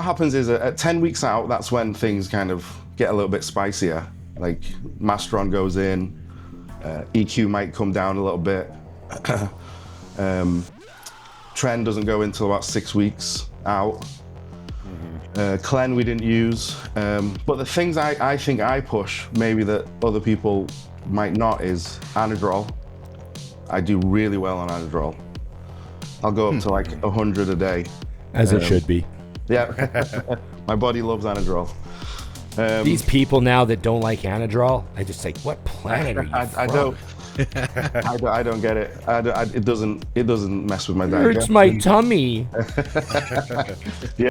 happens is at 10 weeks out, that's when things kind of get a little bit spicier. Like Masteron goes in, EQ might come down a little bit. Trend doesn't go until about 6 weeks out. Clen we didn't use. But the things I think I push, maybe that other people might not, is Anadrol. I do really well on Anadrol. I'll go up to like 100 a day. As it should be. Yeah, my body loves Anadrol. These people now that don't like Anadrol, I just like, what planet are you from? I don't get it. It doesn't mess with my It digestion. hurts my tummy. Yeah.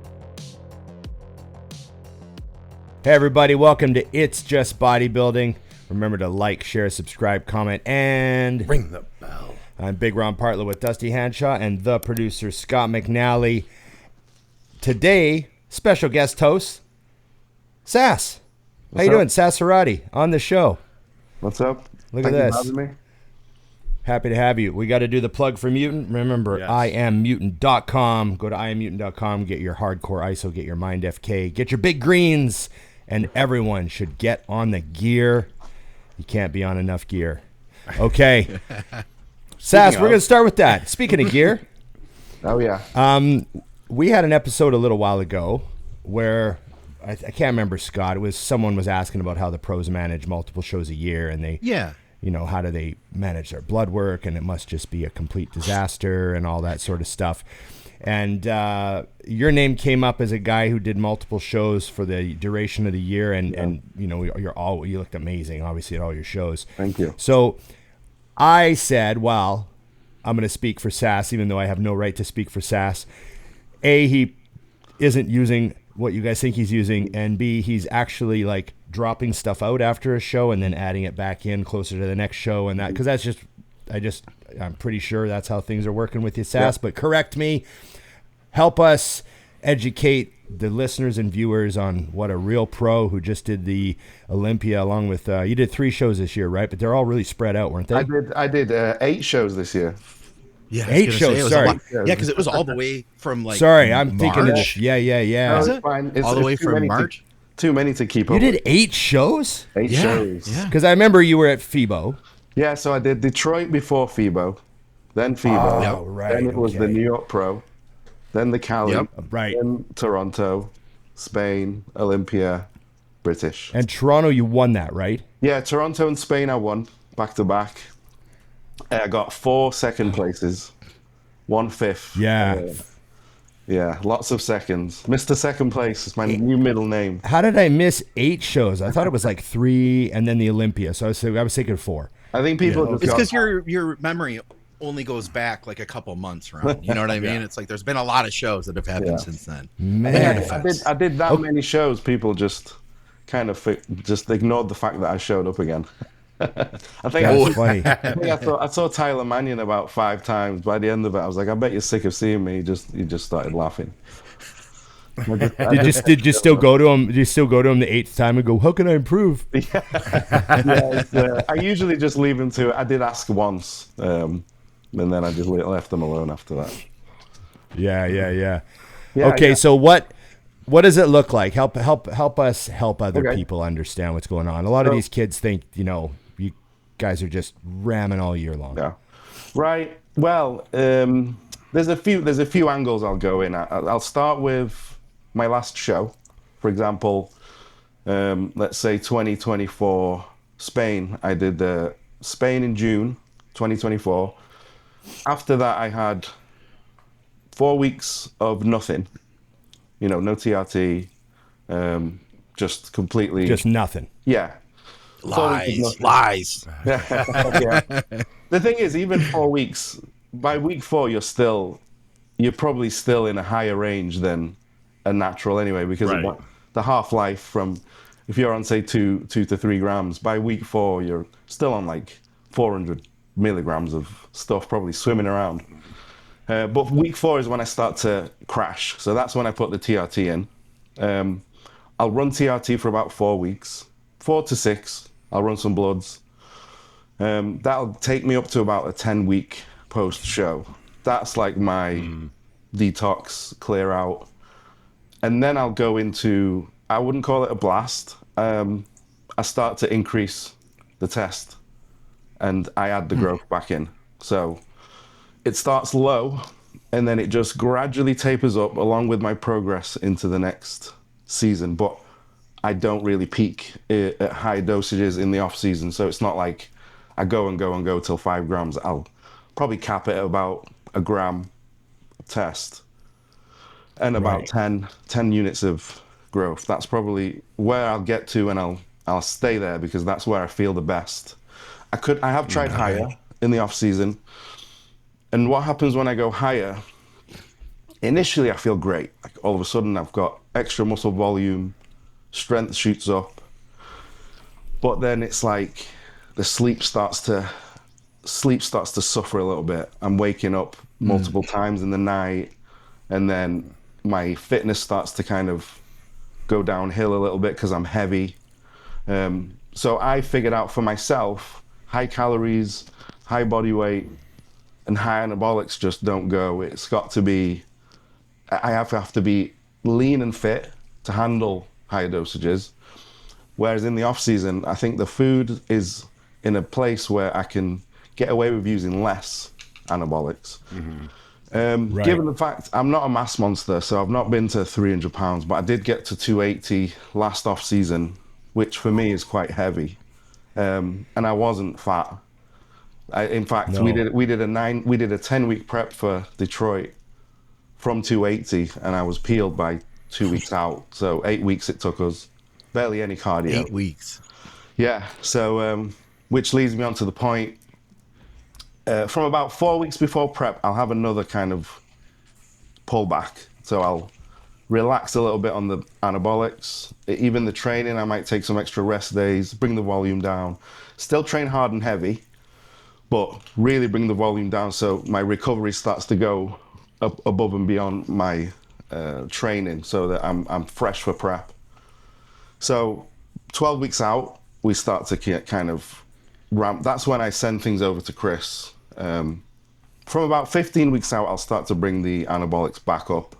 Hey everybody, welcome to It's Just Bodybuilding. Remember to like, share, subscribe, comment, and ring the bell. I'm Big Ron Partlow with Dusty Hanshaw and the producer Scott McNally. Today, special guest host, Sas. How you doing? Sas Heirati on the show. What's up? Look Thank at you this. for having me. Happy to have you. We got to do the plug for Mutant. Remember, Yes. IamMutant.com. Go to IamMutant.com. Get your hardcore ISO. Get your Mind FK. Get your big greens. And everyone should get on the gear. You can't be on enough gear. Okay. Sas, we're going to start with that. Speaking of gear. Oh, yeah. We had an episode a little while ago where I can't remember, Scott. It was someone was asking about how the pros manage multiple shows a year, and they, how do they manage their blood work, and it must just be a complete disaster and all that sort of stuff. And your name came up as a guy who did multiple shows for the duration of the year, and you looked amazing, obviously, at all your shows. Thank you. So I said, well, I'm going to speak for Sas, even though I have no right to speak for Sas. A, he isn't using what you guys think he's using, and B, he's actually like dropping stuff out after a show and then adding it back in closer to the next show, and that, because that's just, I'm pretty sure that's how things are working with you, Sas. But correct me, help us educate the listeners and viewers on what a real pro who just did the Olympia, along with you did 3 shows this year, right? But they're all really spread out, weren't they? I did 8 shows this year. Yeah, 8 shows. Sorry, yeah, because it was all the way from like. sorry, I'm March. thinking of this. Yeah. No, Is it's it? fine. All the way too from many March? Too many to keep You up did with. 8 shows? 8 Yeah, shows. yeah. Because I remember you were at FIBO. Yeah, so I did Detroit before FIBO, then FIBO, Oh, right, then it was the okay. New York Pro, then the Cali, Yep. Right. then Toronto, Spain, Olympia, British. And Toronto, you won that, right? Yeah, Toronto and Spain I won back to back. I got 4 second places, 1 fifth. Yeah. Yeah, lots of seconds. Mr. Second Place is my new middle name. How did I miss 8 shows? I thought it was like 3 and then the Olympia. So I was thinking 4. I think people just It's got- because your memory only goes back like a couple months, Ron. You know what I mean? It's like there's been a lot of shows that have happened since then. Man. I did that many shows. People just kind of just ignored the fact that I showed up again. I think That's funny. I saw Tyler Mannion about 5 times. By the end of it, I was like, I bet you're sick of seeing me. He just started laughing. Did you still go to him? Did you still go to him the 8th time and go, how can I improve? I usually just leave him to it. I did ask once, and then I just left them alone after that. Yeah. Yeah, Okay, yeah. so what does it look like? Help us help other Okay. people understand what's going on. A lot of So- these kids think, you guys are just ramming all year long. Yeah. Right. Well, there's a few angles I'll go in. I'll start with my last show. For example, let's say 2024 Spain. I did Spain in June 2024. After that, I had 4 weeks of nothing. No TRT. Just completely. Just nothing. Yeah. Lies. Yeah. The thing is, even 4 weeks, by week 4, you're probably still in a higher range than a natural anyway, because of the half-life from, if you're on, say, 2 to 3 grams, by week 4, you're still on like 400 milligrams of stuff, probably swimming around. But week 4 is when I start to crash. So that's when I put the TRT in. I'll run TRT for about 4 weeks, 4 to 6. I'll run some bloods. That'll take me up to about a 10-week post-show. That's like my detox, clear out. And then I'll go into, I wouldn't call it a blast. I start to increase the test and I add the growth back in. So it starts low and then it just gradually tapers up along with my progress into the next season. But I don't really peak at high dosages in the off season. So it's not like I go and go and go till 5 grams. I'll probably cap it at about a gram test and about 10 units of growth. That's probably where I'll get to, and I'll stay there because that's where I feel the best. I have tried higher in the off season, and what happens when I go higher? Initially, I feel great. Like all of a sudden, I've got extra muscle volume, strength shoots up, but then it's like the sleep starts to suffer a little bit. I'm waking up multiple times in the night, and then my fitness starts to kind of go downhill a little bit because I'm heavy. So I figured out for myself, high calories, high body weight, and high anabolics just don't go. It's got to be, I have to be lean and fit to handle higher dosages. Whereas in the off season, I think the food is in a place where I can get away with using less anabolics. Given the fact I'm not a mass monster, so I've not been to 300 pounds, but I did get to 280 last off season, which for me is quite heavy. And I wasn't fat. In fact, we did a 10-week prep for Detroit from 280, and I was peeled by 2 weeks out. So 8 weeks it took us, barely any cardio. 8 weeks. Yeah. So which leads me on to the point. From about 4 weeks before prep, I'll have another kind of pullback. So I'll relax a little bit on the anabolics. Even the training, I might take some extra rest days, bring the volume down. Still train hard and heavy, but really bring the volume down so my recovery starts to go up above and beyond my training so that I'm fresh for prep. So 12 weeks out, we start to kind of ramp. That's when I send things over to Chris. From about 15 weeks out, I'll start to bring the anabolics back up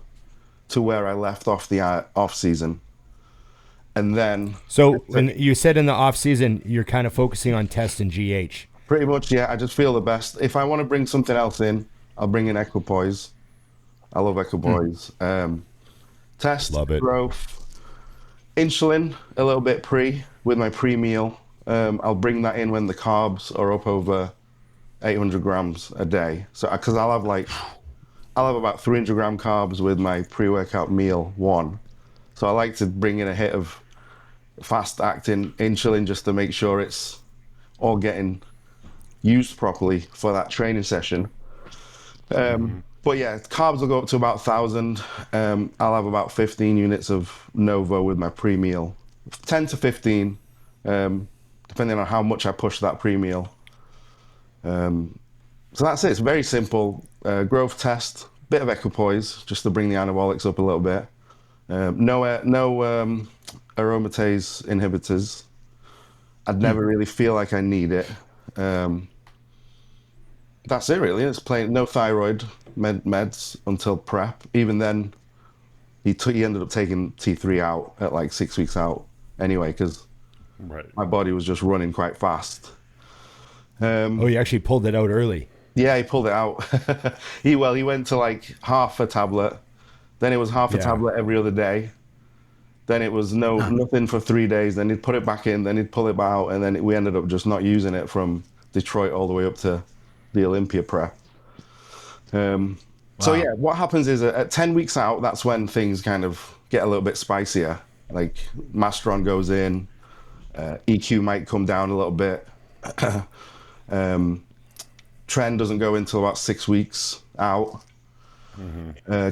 to where I left off the off season. And then... So when you said in the off season, you're kind of focusing on test and GH. Pretty much, yeah. I just feel the best. If I want to bring something else in, I'll bring in equipoise. I love equipoise. Test, love it. Growth, insulin, a little bit with my pre-meal. I'll bring that in when the carbs are up over 800 grams a day. So, because I'll have about 300 gram carbs with my pre-workout meal one. So I like to bring in a hit of fast-acting insulin just to make sure it's all getting used properly for that training session. But yeah, carbs will go up to about 1,000. I'll have about 15 units of Novo with my pre-meal, 10 to 15, depending on how much I push that pre-meal. So that's it. It's very simple. Growth test, bit of equipoise, just to bring the anabolics up a little bit. No aromatase inhibitors. I'd never really feel like I need it. That's it really. It's plain, no thyroid meds until prep. Even then, he ended up taking T3 out at like 6 weeks out anyway, because my body was just running quite fast. He actually pulled it out early. Yeah, he pulled it out. He went to like half a tablet. Then it was half a tablet every other day. Then it was nothing for 3 days. Then he'd put it back in. Then he'd pull it out. And then we ended up just not using it from Detroit all the way up to the Olympia prep. So yeah, what happens is at 10 weeks out, that's when things kind of get a little bit spicier. Like Masteron goes in, EQ might come down a little bit. Trend doesn't go until about 6 weeks out.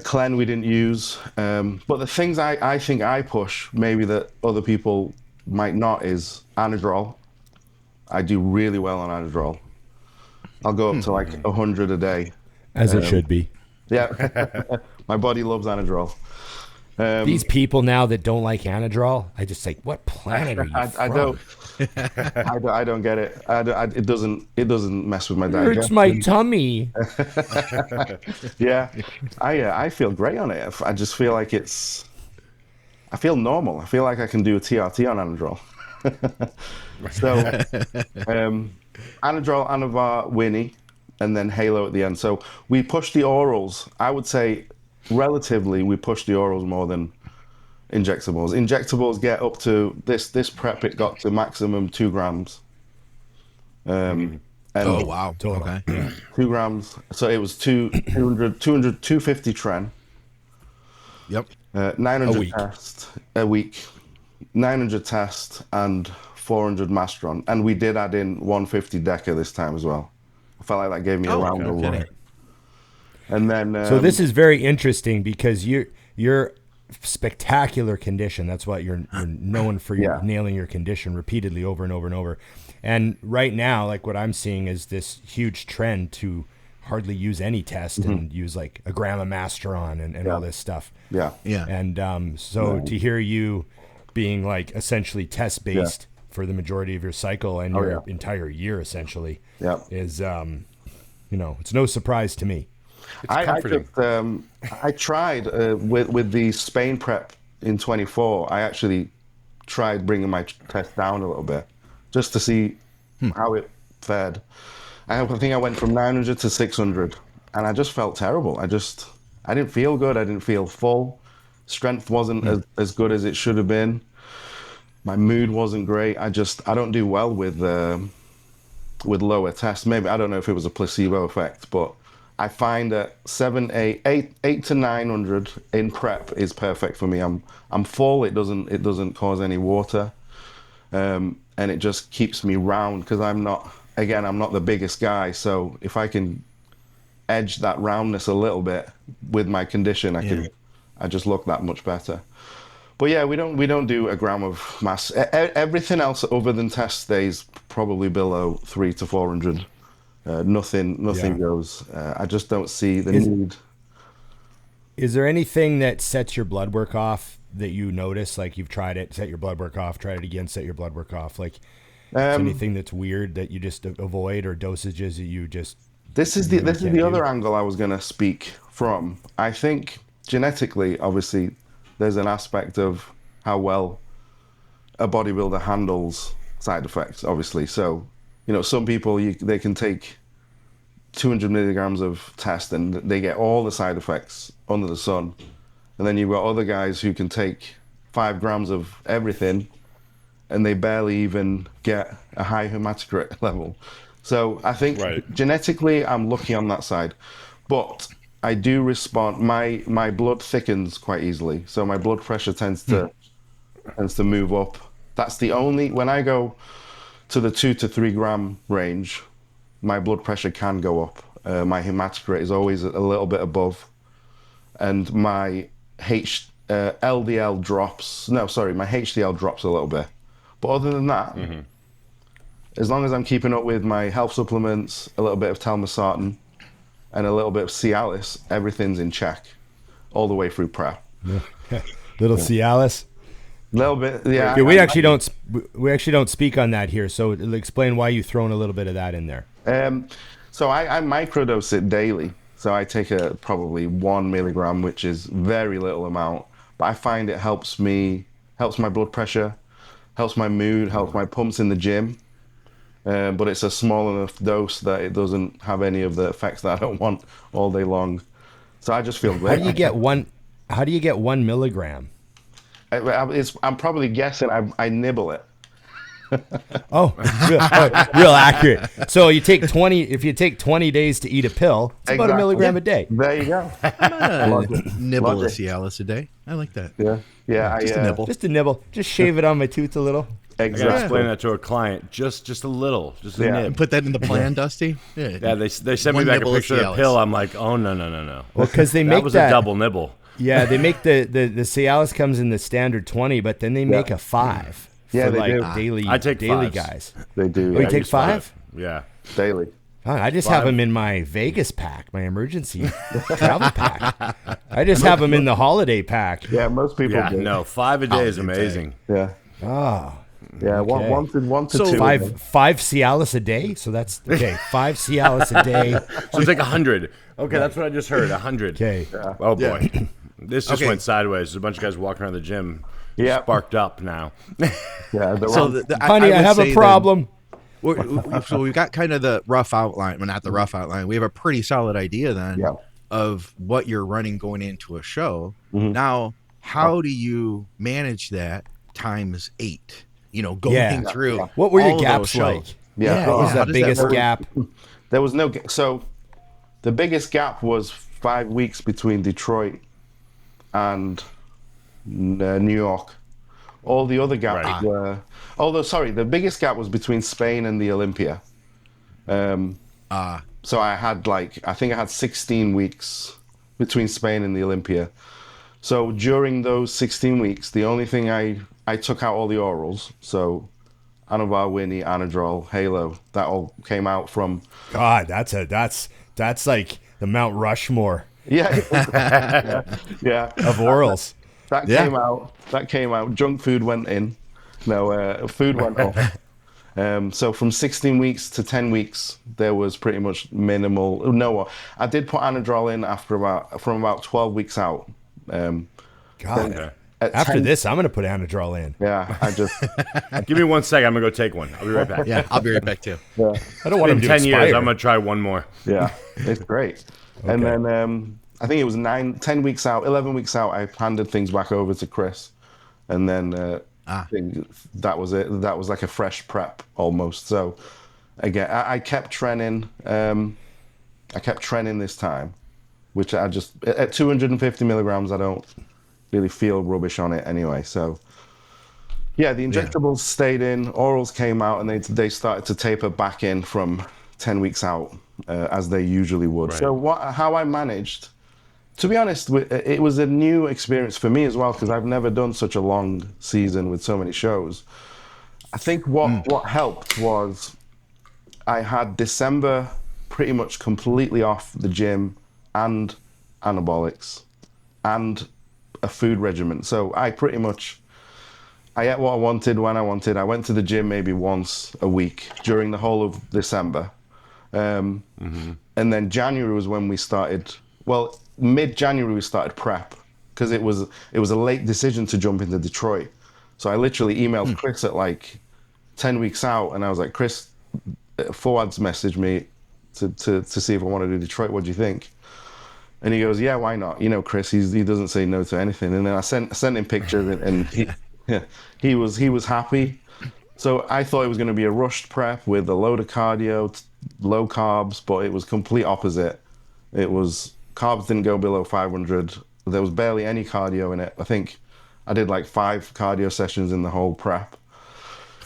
Clen we didn't use. But the things I think I push, maybe that other people might not, is Anadrol. I do really well on Anadrol. I'll go up to like 100 a day. As it should be. Yeah. My body loves Anadrol. These people now that don't like Anadrol, I just like, what planet are you from? I don't get it. It doesn't mess with my digestion. Hurts my tummy. Yeah, I feel great on it. I just feel like I feel normal. I feel like I can do a TRT on Anadrol. So, Anadrol, Anavar, Winnie, and then Halo at the end. So we push the orals. I would say, relatively, we push the orals more than injectables. Injectables get up to this prep. It got to maximum 2 grams. And oh wow! Okay, 2 grams. So it was 250 tren. Yep. 900 tests a week, 900 tests and 400 Mastron, and we did add in 150 Deca this time as well. I felt like that gave me a round of one. And then so this is very interesting because you're spectacular condition. That's what you're known for. Nailing your condition repeatedly over and over and over. And right now, like what I'm seeing is this huge trend to hardly use any test and use like a gram of Masteron and all this stuff. Yeah. And to hear you being like essentially test based for the majority of your cycle and your entire year essentially is it's no surprise to me. I tried with the Spain prep in 24. I actually tried bringing my test down a little bit just to see how it fared. I think I went from 900 to 600, and I just felt terrible. I didn't feel good. I didn't feel full. Strength wasn't as good as it should have been. My mood wasn't great. I don't do well with lower tests. Maybe, I don't know if it was a placebo effect, but I find that 8 to 900 in prep is perfect for me. I'm full. It doesn't cause any water, and it just keeps me round because I'm not the biggest guy. So if I can edge that roundness a little bit with my condition, I just look that much better. But yeah, we don't do a gram of mass. Everything else other than test stays probably below 300 to 400. Nothing goes. I just don't see the need. Is there anything that sets your blood work off that you notice? Like you've tried it, set your blood work off, tried it again, set your blood work off. Like anything that's weird that you just avoid, or dosages that you just. This is the other angle I was going to speak from. I think genetically, obviously, there's an aspect of how well a bodybuilder handles side effects, obviously. So, some people, they can take 200 milligrams of test and they get all the side effects under the sun. And then you've got other guys who can take 5 grams of everything and they barely even get a high hematocrit level. So I think genetically, I'm lucky on that side. But I do respond. My blood thickens quite easily, so my blood pressure tends to move up. That's the only, when I go to the 2 to 3 gram range, my blood pressure can go up. My hematocrit is always a little bit above, and my LDL drops. No, sorry, my HDL drops a little bit. But other than that, as long as I'm keeping up with my health supplements, a little bit of telmisartan, and a little bit of Cialis, everything's in check all the way through prep. Little Cialis. A little bit, yeah. Okay, we actually don't speak on that here. So explain why you thrown a little bit of that in there. So I microdose it daily. So I take probably 1 milligram, which is very little amount, but I find it helps my blood pressure, helps my mood, helps my pumps in the gym. But it's a small enough dose that it doesn't have any of the effects that I don't want all day long. So I just feel great. How do you get 1 milligram? I'm probably guessing. I nibble it. Real accurate. So you take 20. If you take 20 days to eat a pill, it's about 1 milligram a day. There you go. Nibble a Cialis a day. I like that. Yeah. Just a nibble. Just a nibble. Just shave it on my tooth a little. Exactly. I gotta explain that to a client. Just a little, just a nib. Put that in the plan, Dusty. Yeah, they sent me back a picture of the pill. I'm like, oh no. Well, because they make that was a double nibble. Yeah, they make the Cialis comes in the standard 20, but then they make a 5. Yeah, for they do. daily. I take daily 5s. guys. They do. Oh, you take 5? Yeah, daily. I just have them in my Vegas pack, my emergency travel pack. I just have them in the holiday pack. Yeah, most people do. No, 5 a day is amazing. Yeah. Oh. Yeah, okay. one to 2. So five Cialis a day. So that's okay. 5 Cialis a day. So it's like 100. Okay, that's what I just heard. 100. Okay. Oh boy, this just went sideways. There's a bunch of guys walking around the gym sparked up now. Yeah. So honey, I have a problem. So we've got kind of the rough outline. Well, not the rough outline. We have a pretty solid idea then of what you're running going into a show. Now, how do you manage that times 8? Going through. What were your gaps like? Yeah. What was the biggest gap? There was no. So the biggest gap was 5 weeks between Detroit and New York. All the other gaps were. Although, sorry, the biggest gap was between Spain and the Olympia. So I think I had 16 weeks between Spain and the Olympia. So during those 16 weeks, the only thing I took out all the orals. So Anavar, Winnie, Anadrol, Halo, that all came out from. God, that's like the Mount Rushmore. Yeah. Of orals. That came out. Junk food went in. No, food went off. So from 16 weeks to 10 weeks, there was pretty much minimal. No, I did put Anadrol in from about 12 weeks out. God. After this, I'm going to put Anadrol in. Yeah, I just... Give me 1 second. I'm going to go take one. I'll be right back. Yeah, I'll be right back, too. Yeah. I don't want him to 10 years. I'm going to try one more. Yeah, it's great. Okay. And then I think it was 10 weeks out, 11 weeks out, I handed things back over to Chris. And then I think that was it. That was like a fresh prep almost. So again, I kept training. I kept training this time, which I just, at 250 milligrams, I don't really feel rubbish on it anyway. So yeah, the injectables stayed in, orals came out, and they started to taper back in from 10 weeks out, as they usually would. Right. So how I managed, to be honest, it was a new experience for me as well, because I've never done such a long season with so many shows. I think what helped was I had December pretty much completely off the gym and anabolics and a food regimen. So I ate what I wanted when I wanted. I went to the gym maybe once a week during the whole of December. And then January was when we started, well, mid-January we started prep, because it was a late decision to jump into Detroit. So I literally emailed Chris at like 10 weeks out, and I was like, Chris, Forwards messaged me to see if I want to do Detroit. What do you think? And he goes, yeah, why not? Chris, he doesn't say no to anything. And then I sent him pictures, and he was happy. So I thought it was going to be a rushed prep with a load of cardio, low carbs, but it was complete opposite. It was carbs didn't go below 500. There was barely any cardio in it. I think I did like 5 cardio sessions in the whole prep.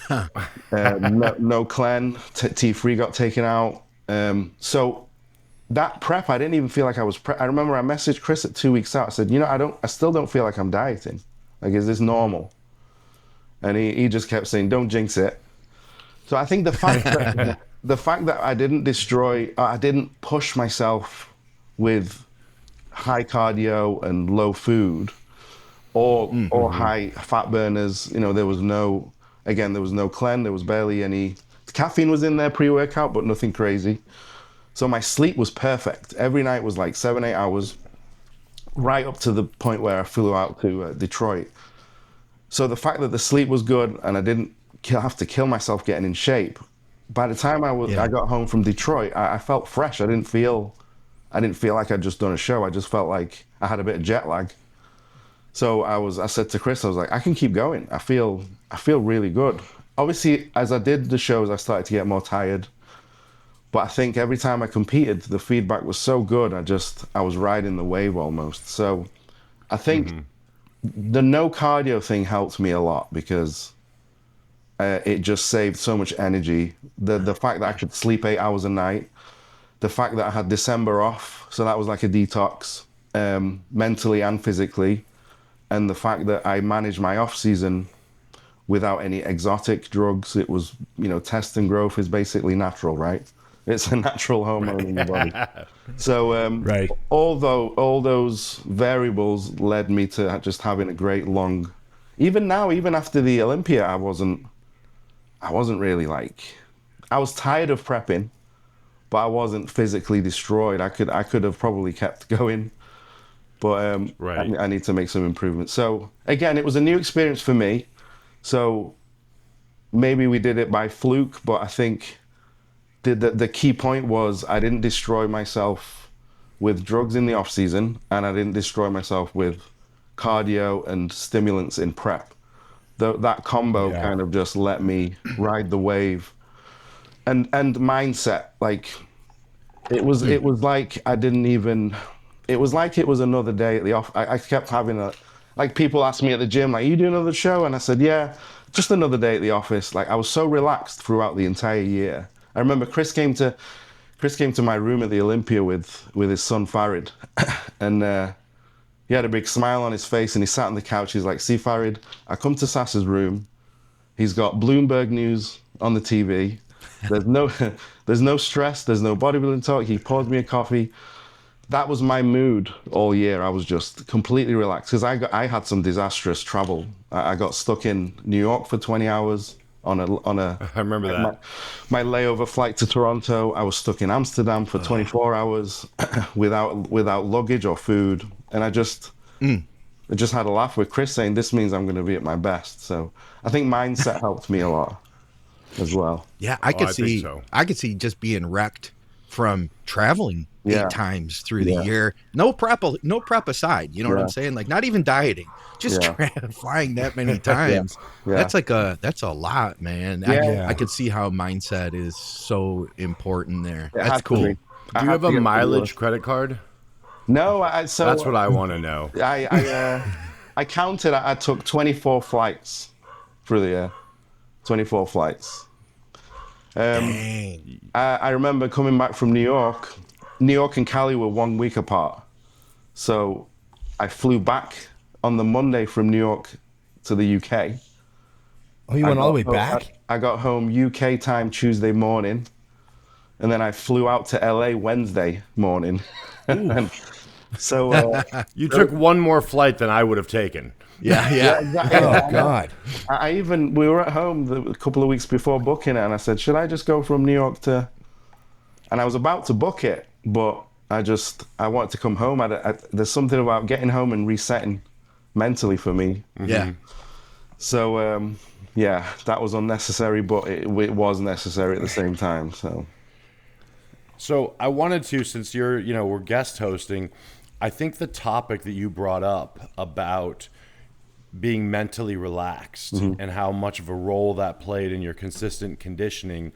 No clen, T3 got taken out. So that prep, I didn't even feel like I was I remember I messaged Chris at 2 weeks out. I said, I still don't feel like I'm dieting. Like, is this normal? And he just kept saying, don't jinx it. So I think the fact that I didn't push myself with high cardio and low food or high fat burners, there was no clen, there was barely any. Caffeine was in there pre-workout, but nothing crazy. So my sleep was perfect. Every night was like 7-8 hours, right up to the point where I flew out to Detroit. So the fact that the sleep was good and I didn't have to kill myself getting in shape, by the time I got home from Detroit, I felt fresh. I didn't feel like I'd just done a show. I just felt like I had a bit of jet lag. So I said to Chris, I was like, I can keep going. I feel really good. Obviously, as I did the shows, I started to get more tired. But I think every time I competed, the feedback was so good. I was riding the wave almost. So I think the no cardio thing helped me a lot, because it just saved so much energy. The fact that I could sleep 8 hours a night, the fact that I had December off, so that was like a detox, mentally and physically, and the fact that I managed my off season without any exotic drugs. It was, test and growth is basically natural, right? It's a natural hormone in the body. So all those variables led me to just having a great long. Even now, even after the Olympia, I wasn't really I was tired of prepping, but I wasn't physically destroyed. I could have probably kept going but I need to make some improvements. So again, it was a new experience for me. So maybe we did it by fluke, but I think the key point was I didn't destroy myself with drugs in the off season, and I didn't destroy myself with cardio and stimulants in prep. That combo kind of just let me ride the wave, and mindset. Like it was like I didn't even. It was like it was another day at the off. I kept having like people asked me at the gym, like, you do another show? And I said, yeah, just another day at the office. Like I was so relaxed throughout the entire year. I remember Chris came to my room at the Olympia with his son Farid, and he had a big smile on his face, and he sat on the couch. He's like, see, Farid, I come to Sas's room. He's got Bloomberg News on the TV. There's no stress. There's no bodybuilding talk. He pours me a coffee. That was my mood all year. I was just completely relaxed because I had some disastrous travel. I got stuck in New York for 20 hours on a. I remember that. My layover flight to Toronto. I was stuck in Amsterdam for 24 hours without luggage or food, and I just had a laugh with Chris saying, "This means I'm going to be at my best." So I think mindset helped me a lot as well. Yeah, I could see just being wrecked from traveling 8 times through the year. No prep aside. You know what I'm saying? Like not even dieting, just flying that many times. That's a lot, man. I could see how mindset is so important there. That's cool. Do you have a mileage credit card? No, so that's what I want to know. I counted. I took 24 flights through the year. 24 flights. I remember coming back from New York. New York and Cali were 1 week apart. So I flew back on the Monday from New York to the UK. Oh, you went all the way back? I got home UK time Tuesday morning, and then I flew out to LA Wednesday morning. So you took one more flight than I would have taken. Yeah, exactly. Oh God! We were at home a couple of weeks before booking it, and I said, should I just go from New York to? And I was about to book it, but I wanted to come home. There's something about getting home and resetting mentally for me. Yeah. So that was unnecessary, but it was necessary at the same time. So I wanted to, since we're guest hosting, I think the topic that you brought up about being mentally relaxed and how much of a role that played in your consistent conditioning,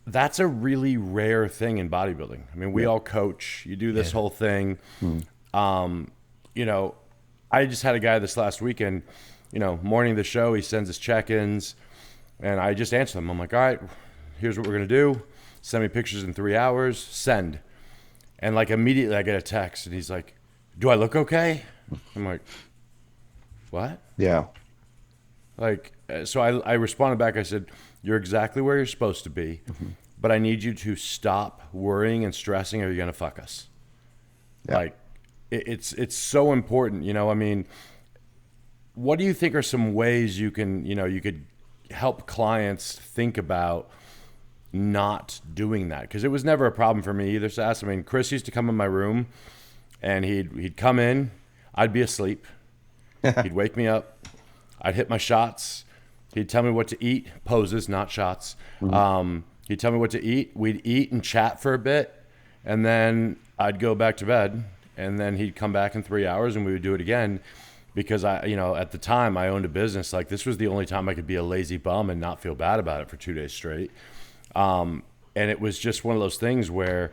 that's a really rare thing in bodybuilding. I mean, we all coach, you do this whole thing. I just had a guy this last weekend, morning of the show, he sends us check-ins, and I just answer them. I'm like, all right, here's what we're going to do. Send me pictures in 3 hours, send. And like immediately I get a text, and he's like, do I look okay? I'm like, what? Yeah. Like, so I responded back. I said, you're exactly where you're supposed to be, but I need you to stop worrying and stressing, or you're going to fuck us. Yeah. Like, it's so important. I mean, what do you think are some ways you can, you could help clients think about not doing that? Because it was never a problem for me either, Sas. I mean, Chris used to come in my room, and he'd come in, I'd be asleep. He'd wake me up. I'd hit my shots. He'd tell me what to eat. Poses, not shots. He'd tell me what to eat. We'd eat and chat for a bit, and then I'd go back to bed. And then he'd come back in 3 hours, and we would do it again. Because at the time I owned a business. Like, this was the only time I could be a lazy bum and not feel bad about it for 2 days straight. And it was just one of those things where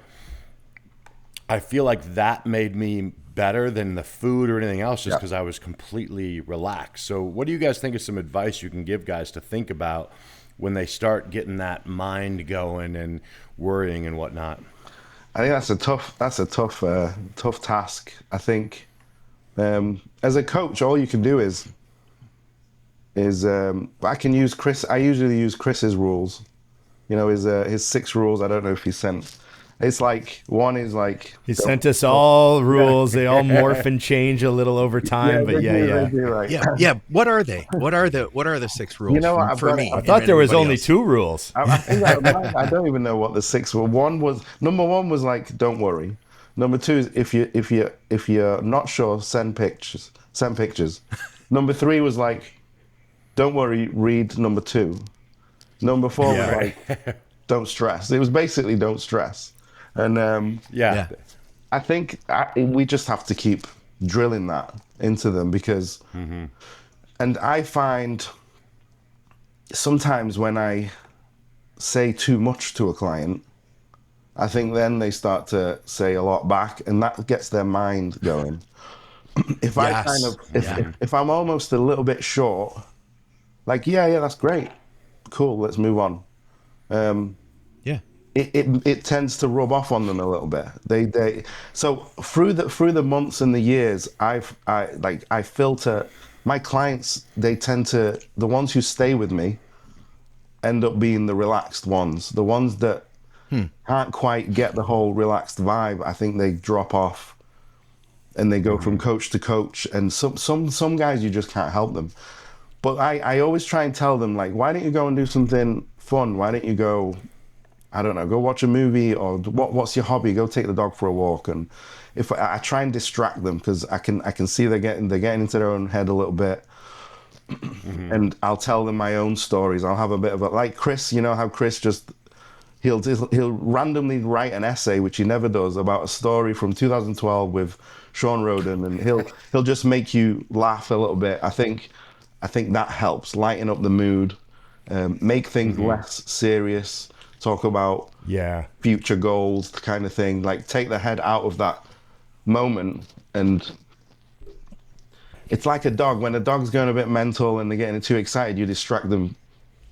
I feel like that made me better than the food or anything else, just because I was completely relaxed. So what do you guys think is some advice you can give guys to think about when they start getting that mind going and worrying and whatnot? I think that's a tough task. I think as a coach, all you can do is I can use Chris. I usually use Chris's rules. His 6 rules. I don't know if he sent. It's like, one is like... He sent us all rules. They all morph and change a little over time, but yeah. What are they? What are the 6 rules for me? I thought there was only 2 rules. I don't even know what the 6 were. Number one was like, don't worry. Number two is if you're not sure, send pictures. Send pictures. Number three was like, don't worry, read number two. Number four was like, don't stress. It was basically don't stress. And I think we just have to keep drilling that into them because, and I find sometimes when I say too much to a client, I think then they start to say a lot back, and that gets their mind going. If if I'm almost a little bit short, like, yeah, that's great. Cool, let's move on. It tends to rub off on them a little bit. So through the months and the years, I filter my clients. They tend to, the ones who stay with me end up being the relaxed ones. The ones that can't quite get the whole relaxed vibe, I think they drop off and they go from coach to coach. And some guys, you just can't help them. But I always try and tell them, like, why don't you go and do something fun? Why don't you go, I don't know, go watch a movie, or what's your hobby? Go take the dog for a walk. And if I try and distract them, because I can see they're getting into their own head a little bit. And I'll tell them my own stories. I'll have a bit of like Chris, you know how Chris just, he'll randomly write an essay, which he never does, about a story from 2012 with Sean Roden, and he'll just make you laugh a little bit. I think that helps lighten up the mood, make things less serious, talk about future goals, kind of thing, like take the head out of that moment. And it's like a dog. When a dog's going a bit mental and they're getting too excited, you distract them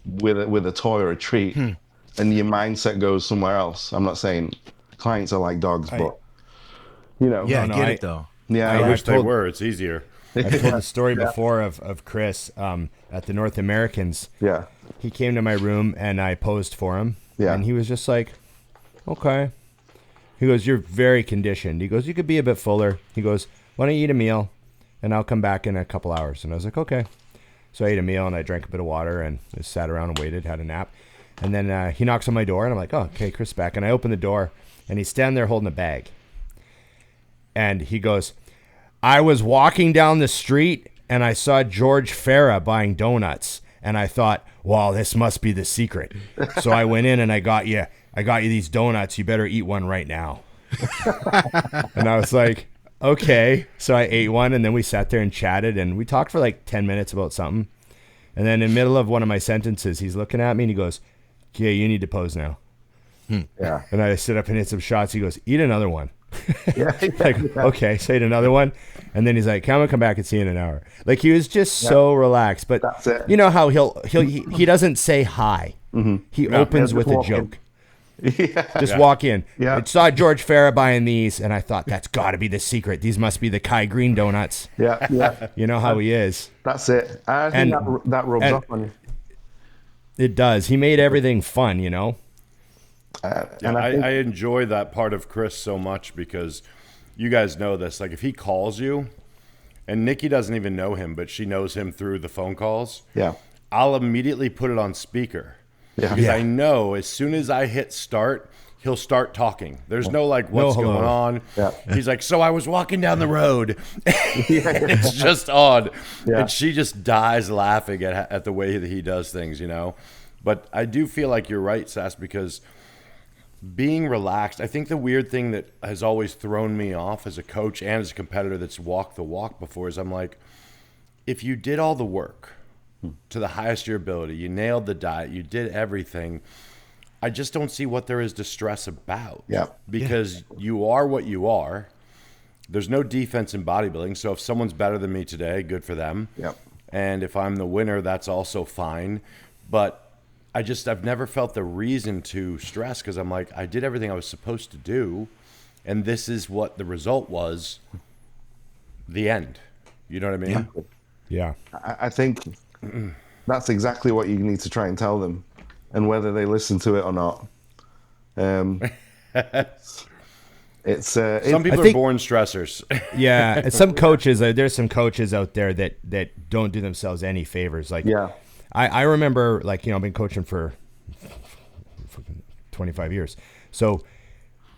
with a toy or a treat, and your mindset goes somewhere else. I'm not saying clients are like dogs, but you know. Yeah, I get it though. Yeah, I wish they were. It's easier. I've told the story before of Chris at the North Americans. Yeah. He came to my room and I posed for him. Yeah. And he was just like, okay. He goes, you're very conditioned. He goes, you could be a bit fuller. He goes, why don't you eat a meal and I'll come back in a couple hours. And I was like, okay. So I ate a meal and I drank a bit of water and just sat around and waited, had a nap. And then he knocks on my door and I'm like, oh, okay, Chris is back. And I open the door and he's standing there holding a bag. And he goes, I was walking down the street and I saw George Farah buying donuts. And I thought, wow, this must be the secret. So I went in and I got you these donuts. You better eat one right now. And I was like, okay. So I ate one and then we sat there and chatted and we talked for like 10 minutes about something. And then in the middle of one of my sentences, he's looking at me and he goes, okay, you need to pose now. Yeah. And I sit up and hit some shots. He goes, eat another one. Okay, so ate another one. And then he's like, I'm gonna come back and see you in an hour. Like he was just so relaxed. But that's it. You know how he doesn't say hi. He opens with a joke. Just walk in. I saw George Farah buying these and I thought that's gotta be the secret. These must be the Kai Green donuts. You know how he is. That's it. I think that rubs off on you. It does. He made everything fun, you know. And I enjoy that part of Chris so much because you guys know this. Like if he calls you, and Nikki doesn't even know him, but she knows him through the phone calls. Yeah, I'll immediately put it on speaker because I know as soon as I hit start, he'll start talking. There's no like, what's going on? He's like, so I was walking down the road. It's just odd. And she just dies laughing at the way that he does things, you know. But I do feel like you're right, Sas, because being relaxed, I think the weird thing that has always thrown me off as a coach and as a competitor that's walked the walk before is I'm like, if you did all the work to the highest of your ability, you nailed the diet, you did everything, I just don't see what there is to stress about. Because you are what you are. There's no defense in bodybuilding. So if someone's better than me today, good for them. And if I'm the winner, that's also fine. But I've never felt the reason to stress because I'm like, I did everything I was supposed to do, and this is what the result was. The end. You know what I mean? Yeah. I think that's exactly what you need to try and tell them, and whether they listen to it or not. Some people are born stressors. Yeah, some coaches. There's some coaches out there that don't do themselves any favors. Like, I remember, like, you know, I've been coaching for 25 years. So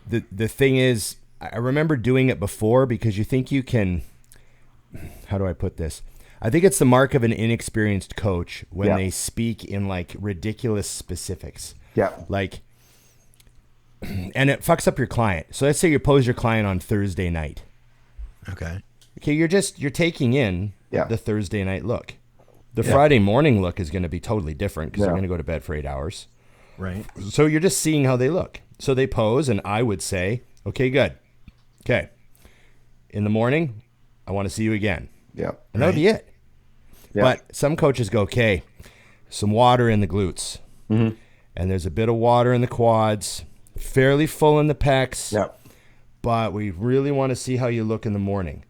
the thing is, I remember doing it before because you think you can, how do I put this? I think it's the mark of an inexperienced coach when they speak in like ridiculous specifics. Yeah. Like, and it fucks up your client. So let's say you pose your client on Thursday night. Okay. Okay, you're taking in the Thursday night look. The Friday morning look is going to be totally different because they're going to go to bed for 8 hours. Right. So you're just seeing how they look. So they pose, and I would say, okay, good. Okay. In the morning, I want to see you again. Yeah. And that would be it. Yeah. But some coaches go, okay, some water in the glutes. Mm-hmm. And there's a bit of water in the quads, fairly full in the pecs. Yeah. But we really want to see how you look in the morning.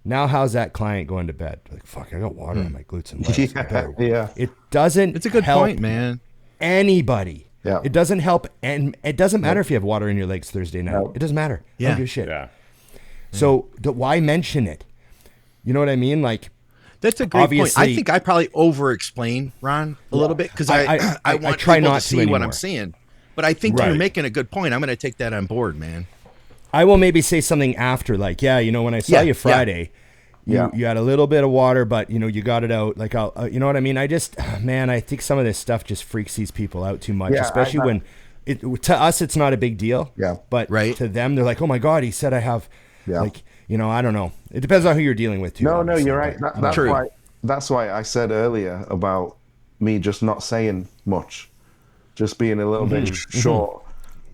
Now, how's that client going to bed? Like, fuck, I got water on my glutes and legs. Yeah. It doesn't It's a good help point, man. anybody. Yeah. It doesn't help, and it doesn't matter if you have water in your legs Thursday night. No. It doesn't matter. I Yeah. don't give a shit. Yeah. So why mention it? You know what I mean? Like, That's a great point. obviously- I think I probably over-explain, Ron, a little bit because I want try people not to to see what anymore. I'm seeing. But I think you're Right. making a good point. I'm going to take that on board, man. I will maybe say something after, like, when I saw you Friday, you had a little bit of water, but you got it out. Like, you know what I mean? I think some of this stuff just freaks these people out too much, Yeah, especially when to us it's not a big deal. Yeah. But to them, they're like, oh my God, he said I have, like, I don't know. It depends on who you're dealing with too. No, obviously, you're right. but- That's True. why. That's why I said earlier about me just not saying much, just being a little bit short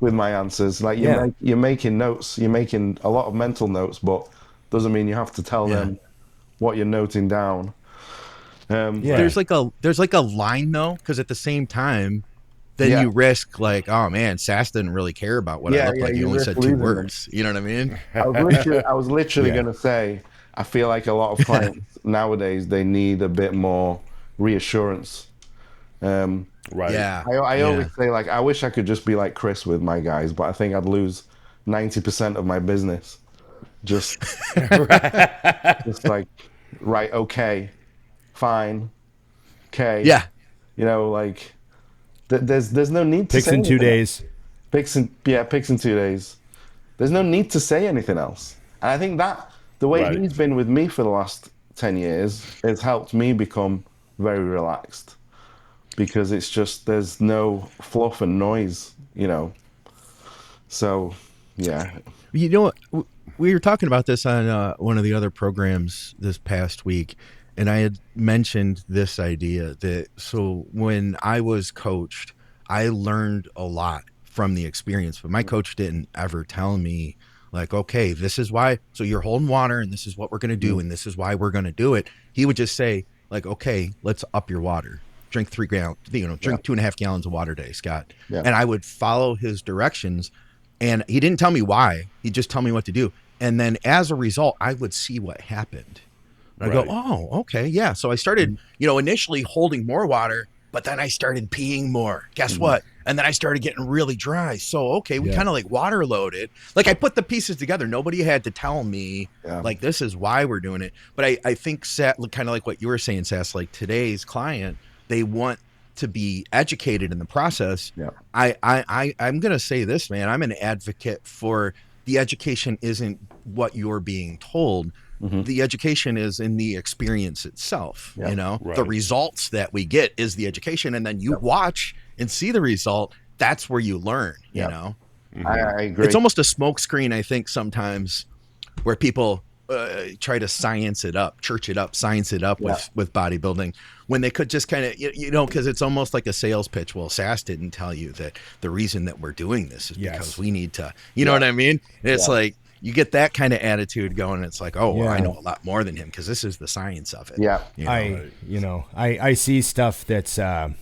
with my answers. Like you're making notes, you're making a lot of mental notes, but doesn't mean you have to tell them what you're noting down. There's like a line though, because at the same time, then you risk like, oh man, Sas didn't really care about what I looked like. He only said 2 words. You know what I mean? I was literally going to say, I feel like a lot of clients nowadays, they need a bit more reassurance. Right. Yeah. I always say, like, I wish I could just be like Chris with my guys, but I think I'd lose 90% of my business. Just like, right, okay, fine, okay. Yeah. Like, there's no need to Picks say in 2 anything. days. Picks in 2 days. There's no need to say anything else. And I think that the way he's been with me for the last 10 years has helped me become very relaxed, because it's just, there's no fluff and noise, So, yeah. You know what? We were talking about this on one of the other programs this past week, and I had mentioned this idea that so when I was coached, I learned a lot from the experience, but my coach didn't ever tell me like, okay, this is why, so you're holding water and this is what we're going to do and this is why we're going to do it. He would just say like, okay, let's up your water. Drink 3 gallons, drink 2.5 gallons of water a day, Scott. Yeah. And I would follow his directions, and he didn't tell me why. He'd just tell me what to do. And then as a result, I would see what happened. And I'd go, oh, okay, yeah. So I started, initially holding more water, but then I started peeing more. Guess what? And then I started getting really dry. So, okay, we kind of like water loaded. Like I put the pieces together. Nobody had to tell me like, this is why we're doing it. But I think kind of like what you were saying, Sas, like today's client, they want to be educated in the process. Yeah. I'm going to say this, man, I'm an advocate for the education isn't what you're being told. Mm-hmm. The education is in the experience itself. The results that we get is the education, and then you watch and see the result. That's where you learn. You know, I agree. It's almost a smokescreen, I think, sometimes, where people try to science it up, church it up, science it up with bodybuilding, when they could just kind of, because it's almost like a sales pitch. Well, Sas didn't tell you that the reason that we're doing this is because we need to. You know what I mean? It's like. You get that kind of attitude going. It's like, oh, well, I know a lot more than him because this is the science of it. Yeah. I see stuff that's, I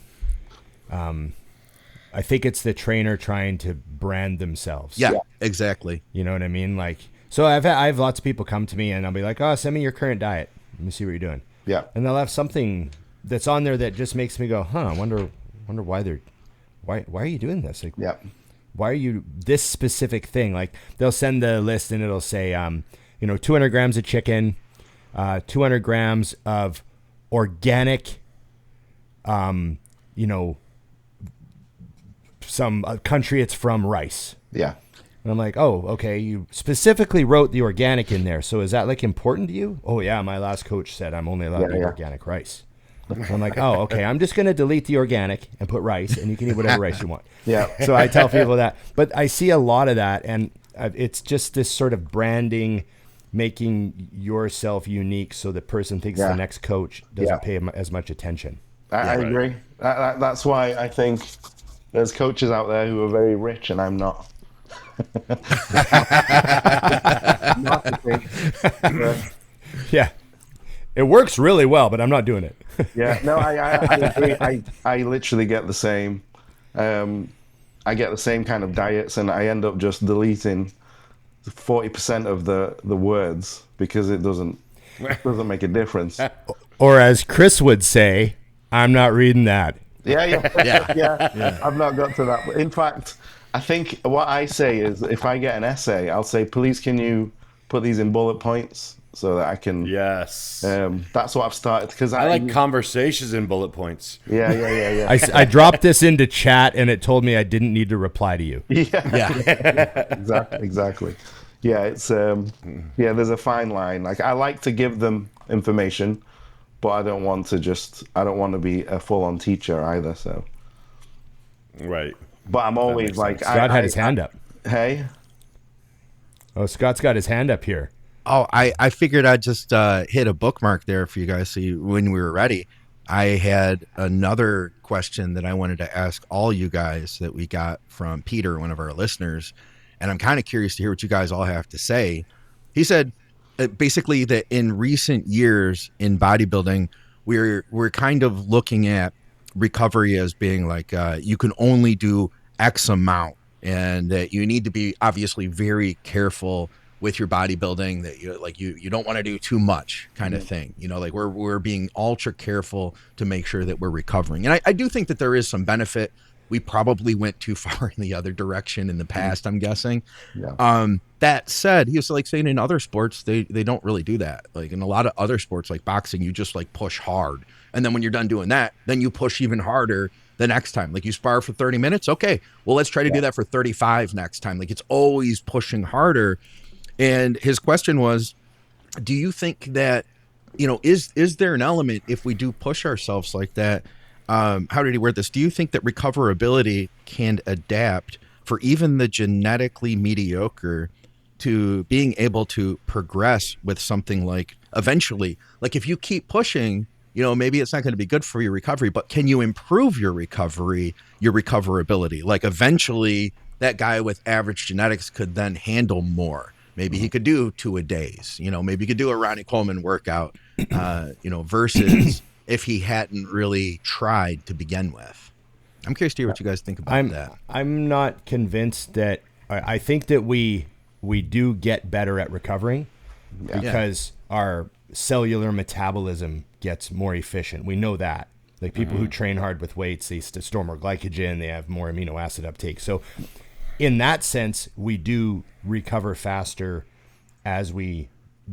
think it's the trainer trying to brand themselves. Yeah, exactly. You know what I mean? Like, so I have lots of people come to me and I'll be like, oh, send me your current diet. Let me see what you're doing. Yeah. And they'll have something that's on there that just makes me go, I wonder why why are you doing this? Like, why are you this specific thing? Like they'll send the list and it'll say, 200 grams of chicken, 200 grams of organic, some country it's from rice. Yeah. And I'm like, oh, okay. You specifically wrote the organic in there. So is that like important to you? Oh yeah. My last coach said I'm only allowed to eat organic rice. I'm like, oh, okay. I'm just going to delete the organic and put rice, and you can eat whatever rice you want. Yeah. So I tell people that, but I see a lot of that, and it's just this sort of branding, making yourself unique, so the person thinks the next coach doesn't pay as much attention. I agree. That's why I think there's coaches out there who are very rich, and I'm not. Yeah. It works really well, but I'm not doing it. Yeah, no, I agree. I literally get the same. I get the same kind of diets, and I end up just deleting 40% of the words because it doesn't make a difference. Or as Chris would say, I'm not reading that. Yeah. I've not got to that. In fact, I think what I say is, if I get an essay, I'll say, please, can you put these in bullet points? So that I can. Yes. That's what I've started, because I like conversations in bullet points. Yeah. I dropped this into chat, and it told me I didn't need to reply to you. Exactly. Yeah, it's there's a fine line. Like, I like to give them information, but I don't want to be a full-on teacher either. So. Right. But I'm always like, Scott had his hand up. Hey. Oh, Scott's got his hand up here. Oh, I figured I'd just hit a bookmark there for you guys. So when we were ready, I had another question that I wanted to ask all you guys that we got from Peter, one of our listeners. And I'm kind of curious to hear what you guys all have to say. He said basically that in recent years in bodybuilding, we're kind of looking at recovery as being like you can only do X amount, and that you need to be obviously very careful with your bodybuilding, that you don't want to do too much kind of thing. Like we're being ultra careful to make sure that we're recovering. And I do think that there is some benefit. We probably went too far in the other direction in the past, I'm guessing. Yeah. That said, he was like saying in other sports, they don't really do that. Like in a lot of other sports, like boxing, you just like push hard. And then when you're done doing that, then you push even harder the next time. Like you spar for 30 minutes. Okay, well, let's try to do that for 35 next time. Like it's always pushing harder. And his question was, do you think that, is there an element, if we do push ourselves like that, how did he word this? Do you think that recoverability can adapt for even the genetically mediocre to being able to progress with something like eventually, like if you keep pushing, maybe it's not going to be good for your recovery, but can you improve your recovery, your recoverability? Like eventually that guy with average genetics could then handle more. Maybe he could do 2-a-days, maybe he could do a Ronnie Coleman workout, versus if he hadn't really tried to begin with. I'm curious to hear what you guys think about that. I'm not convinced that, I think that we do get better at recovering because our cellular metabolism gets more efficient. We know that. Like people who train hard with weights, they store more glycogen, they have more amino acid uptake. So in that sense, we do recover faster as we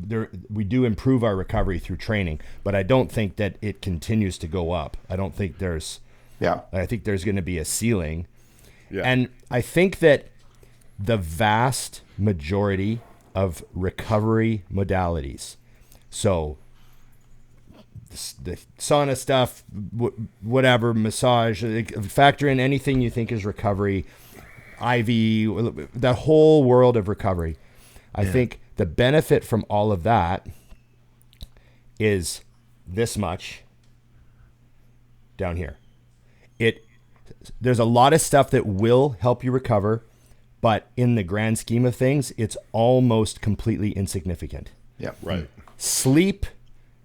do improve our recovery through training, but I don't think that it continues to go up. I don't think I think there's going to be a ceiling. Yeah. And I think that the vast majority of recovery modalities, so the sauna stuff, whatever, massage, factor in anything you think is recovery, IV, the whole world of recovery. I think the benefit from all of that is this much down here. There's a lot of stuff that will help you recover, but in the grand scheme of things, it's almost completely insignificant. Yeah, right. Sleep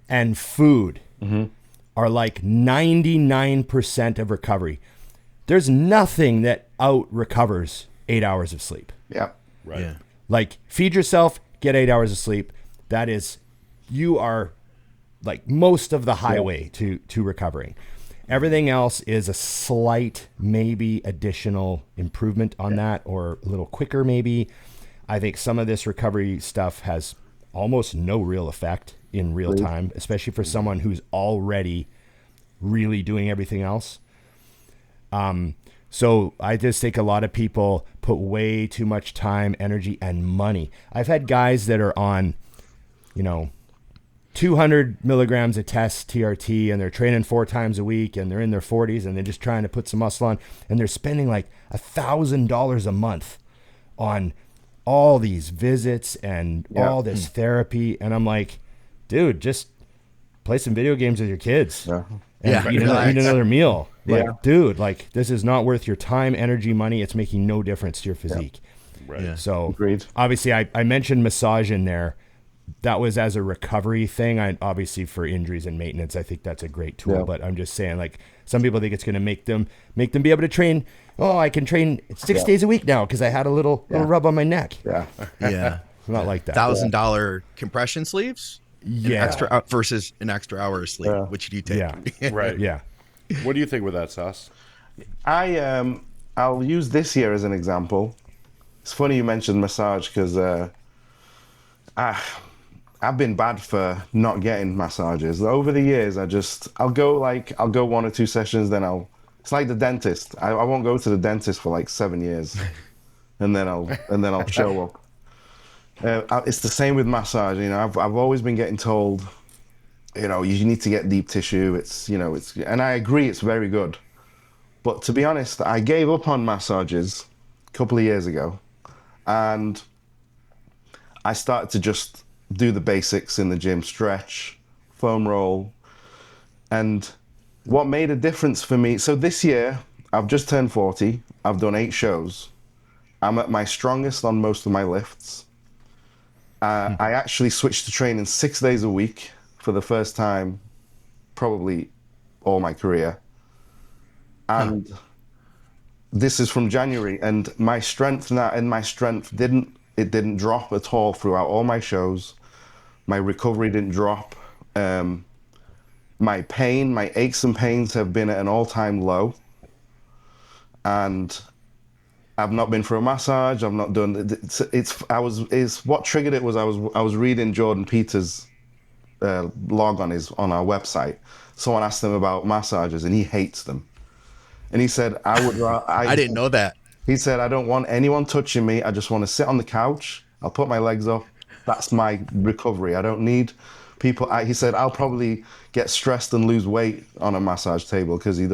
and food are like 99% of recovery. There's nothing that out recovers 8 hours of sleep. Yeah. Right. Yeah. Like feed yourself, get 8 hours of sleep. That is, you are like most of the highway to recovering. Everything else is a slight, maybe additional improvement on that, or a little quicker maybe. I think some of this recovery stuff has almost no real effect in real time, especially for someone who's already really doing everything else. So I just think a lot of people put way too much time, energy, and money. I've had guys that are on, 200 milligrams of test TRT, and they're training 4 times a week, and they're in their 40s, and they're just trying to put some muscle on, and they're spending like $1,000 a month on all these visits and all this therapy. And I'm like, dude, just play some video games with your kids. And eat another meal. Like, dude, like, this is not worth your time, energy, money. It's making no difference to your physique. Right. Yeah. So Agreed. obviously I mentioned massage in there. That was as a recovery thing. Obviously for injuries and maintenance, I think that's a great tool, but I'm just saying, like, some people think it's going to make them be able to train. Oh, I can train 6 days a week now, 'cause I had a little rub on my neck. Yeah. It's not like that. $1,000 compression sleeves. Yeah. Extra versus an extra hour of sleep. Which do you take? Yeah. Right. Yeah. What do you think with that, Sas? I'll use this year as an example. It's funny you mentioned massage, because I've been bad for not getting massages. Over the years, I'll go 1 or 2 sessions, then it's like the dentist. I won't go to the dentist for like 7 years, and then I'll show up. It's the same with massage. I've always been getting told, you need to get deep tissue. And I agree, it's very good. But to be honest, I gave up on massages a couple of years ago, and I started to just do the basics in the gym: stretch, foam roll. And what made a difference for me, so this year, I've just turned 40. I've done 8 shows. I'm at my strongest on most of my lifts. I actually switched to training 6 days a week for the first time, probably all my career. And this is from January, and my strength didn't drop at all throughout all my shows. My recovery didn't drop. My pain, my aches and pains have been at an all-time low. And I've not been for a massage. I've not done what triggered it was I was reading Jordan Peters' blog on our website. Someone asked him about massages, and he hates them. And he said, I didn't know that. He said, I don't want anyone touching me. I just want to sit on the couch. I'll put my legs up. That's my recovery. I don't need people. He said, I'll probably get stressed and lose weight on a massage table, because he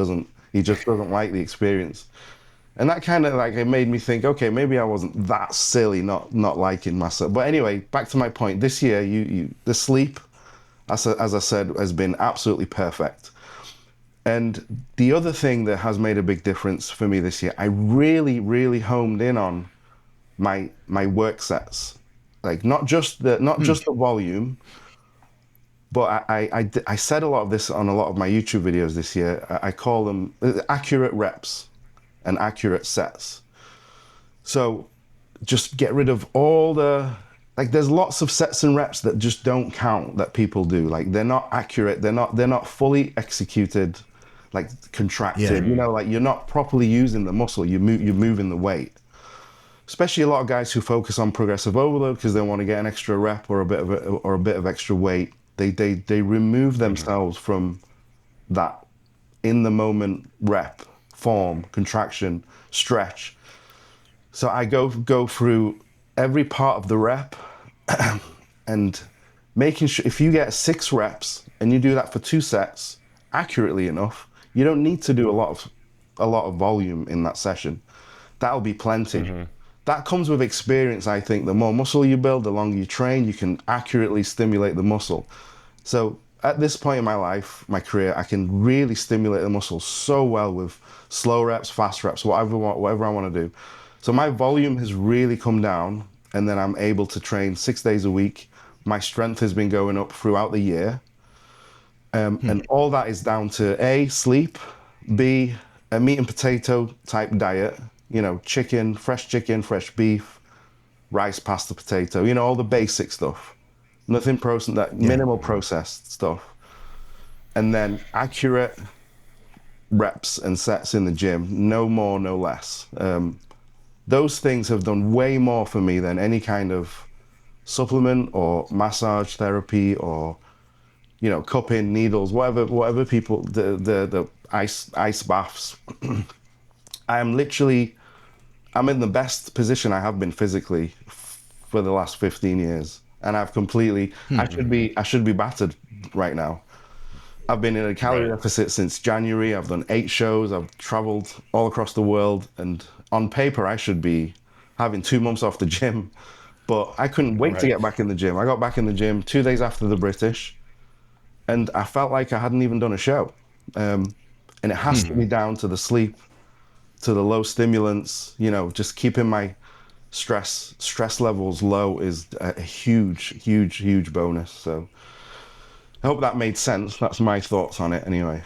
just doesn't like the experience. And that kind of it made me think, okay, maybe I wasn't that silly not liking massage. But anyway, back to my point. This year, the sleep, as I said, has been absolutely perfect. And the other thing that has made a big difference for me this year, I really, really honed in on my work sets. Like, not just the volume, but I said a lot of this on a lot of my YouTube videos this year. I call them accurate reps and accurate sets. So just get rid of all there's lots of sets and reps that just don't count, that people do. Like, they're not accurate. They're not fully executed, like contracted. You're not properly using the muscle. You're moving the weight. Especially a lot of guys who focus on progressive overload because they want to get an extra rep or a bit of extra weight. They remove themselves from that in the moment rep, form, contraction, stretch. So I go through every part of the rep and making sure if you get 6 reps and you do that for 2 sets accurately enough, you don't need to do a lot of volume in that session. That'll be plenty. Mm-hmm. That comes with experience, I think. The more muscle you build, the longer you train, you can accurately stimulate the muscle. So at this point in my life, my career, I can really stimulate the muscle so well with slow reps, fast reps, whatever I want to do. So my volume has really come down, and then I'm able to train 6 days a week. My strength has been going up throughout the year. And all that is down to A, sleep, B, a meat and potato type diet. Chicken, fresh beef, rice, pasta, potato, all the basic stuff. Nothing minimal processed stuff. And then accurate reps and sets in the gym, no more, no less. Those things have done way more for me than any kind of supplement or massage therapy or, cupping, needles, whatever people, the ice baths. I'm in the best position I have been physically for the last 15 years. And I've completely, I should be battered right now. I've been in a calorie deficit since January. I've done 8 shows. I've traveled all across the world. And on paper, I should be having 2 months off the gym. But I couldn't wait to get back in the gym. I got back in the gym 2 days after the British. And I felt like I hadn't even done a show. And it has to be down to the sleep, to the low stimulants, you know, just keeping my stress levels low is a huge bonus. So I hope that made sense. That's my thoughts on it anyway.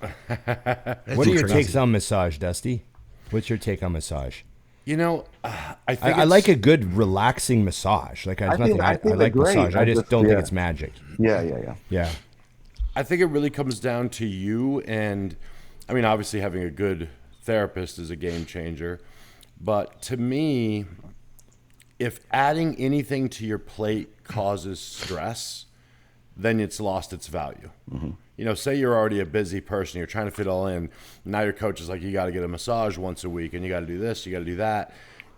What are your takes on massage, Dusty? What's your take on massage? You know, I like a good relaxing massage. Like I like massage. I just don't think it's magic. Yeah. I think it really comes down to you, and I mean, obviously having a good therapist is a game changer. But to me, if adding anything to your plate causes stress, then it's lost its value. You know, say you're already a busy person, you're trying to fit all in. Now your coach is like, you got to get a massage once a week, and you got to do this, you got to do that.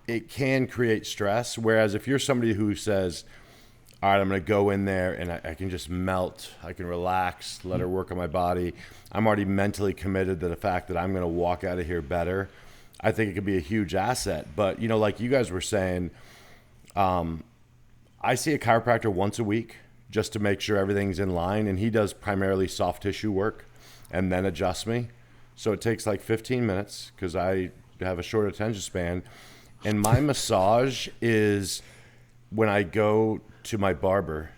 It can create stress. Whereas if you're somebody who says, all right, I'm going to go in there and I can just melt, I can relax, let her work on my body. I'm already mentally committed to the fact that I'm going to walk out of here better. I think it could be a huge asset. But, you know, like you guys were saying, I see a chiropractor once a week just to make sure everything's in line. And he does primarily soft tissue work and then adjusts me. So it takes like 15 minutes because I have a short attention span. And my massage is when I go to my barber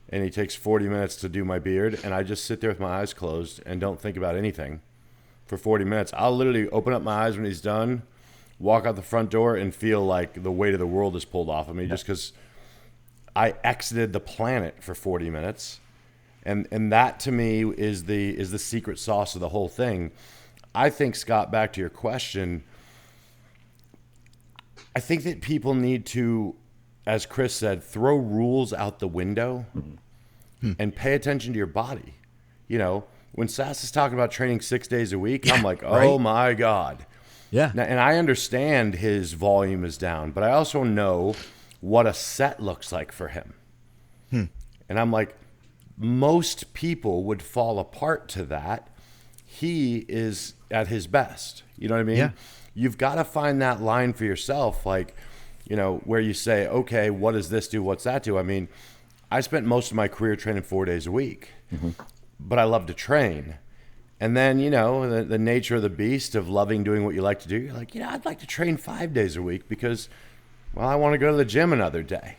and he takes 40 minutes to do my beard, and I just sit there with my eyes closed and don't think about anything for 40 minutes. I'll literally open up my eyes when he's done, walk out the front door, and feel like the weight of the world is pulled off of me just because I exited the planet for 40 minutes. And that to me is the secret sauce of the whole thing. I think, Scott, back to your question, I think that people need to, as Chris said, throw rules out the window and pay attention to your body. You know, when Sas is talking about training 6 days a week, I'm like, oh my God. Yeah. Now, and I understand his volume is down, but I also know what a set looks like for him. And I'm like, most people would fall apart to that. He is at his best. You know what I mean? Yeah. You've got to find that line for yourself. Like, you know, where you say, okay, what does this do? What's that do? I mean, I spent most of my career training 4 days a week, but I love to train. And then, you know, the nature of the beast of loving doing what you like to do, you're like, you know, I'd like to train 5 days a week because, well, I want to go to the gym another day.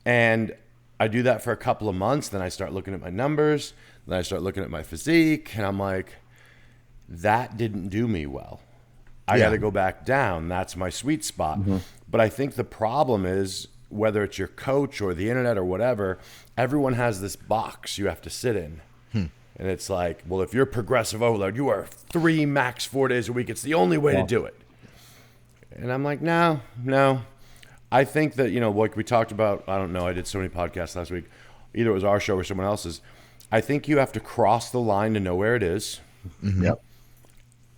And I do that for a couple of months. Then I start looking at my numbers. Then I start looking at my physique. And I'm like, that didn't do me well. I got to go back down. That's my sweet spot. But I think the problem is, whether it's your coach or the internet or whatever, everyone has this box you have to sit in. And it's like, well, if you're progressive overload, you are 3 max 4 days a week. It's the only way to do it. And I'm like, no. I think that, you know, like we talked about, I don't know, I did so many podcasts last week. Either it was our show or someone else's. I think you have to cross the line to know where it is.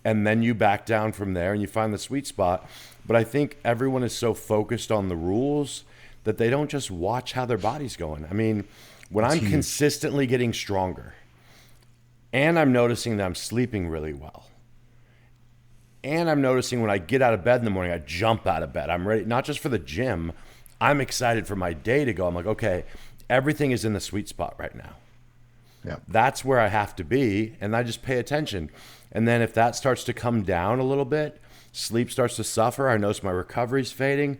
And then you back down from there and you find the sweet spot. But I think everyone is so focused on the rules that they don't just watch how their body's going. I mean, when I'm consistently getting stronger and I'm noticing that I'm sleeping really well, and I'm noticing when I get out of bed in the morning, I jump out of bed. I'm ready, not just for the gym. I'm excited for my day to go. I'm like, okay, everything is in the sweet spot right now. That's where I have to be, and I just pay attention. And then if that starts to come down a little bit, sleep starts to suffer, I notice my recovery's fading,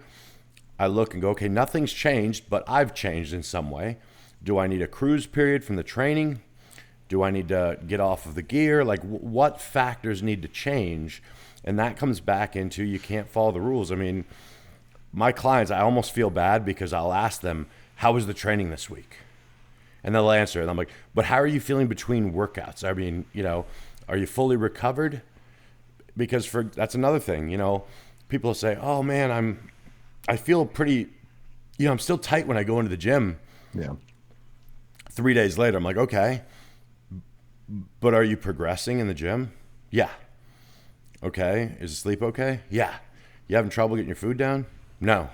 I look and go, okay, nothing's changed, but I've changed in some way. Do I need a cruise period from the training? Do I need to get off of the gear? Like, what factors need to change? And that comes back into, you can't follow the rules. I mean, my clients, I almost feel bad because I'll ask them, how was the training this week? And they'll answer, and I'm like, but how are you feeling between workouts? I mean, you know, are you fully recovered? Because that's another thing, you know, people say, oh man, I feel pretty, you know, I'm still tight when I go into the gym. 3 days later, I'm like, okay, but are you progressing in the gym? Yeah. Okay. Is sleep okay? Yeah. You having trouble getting your food down? No.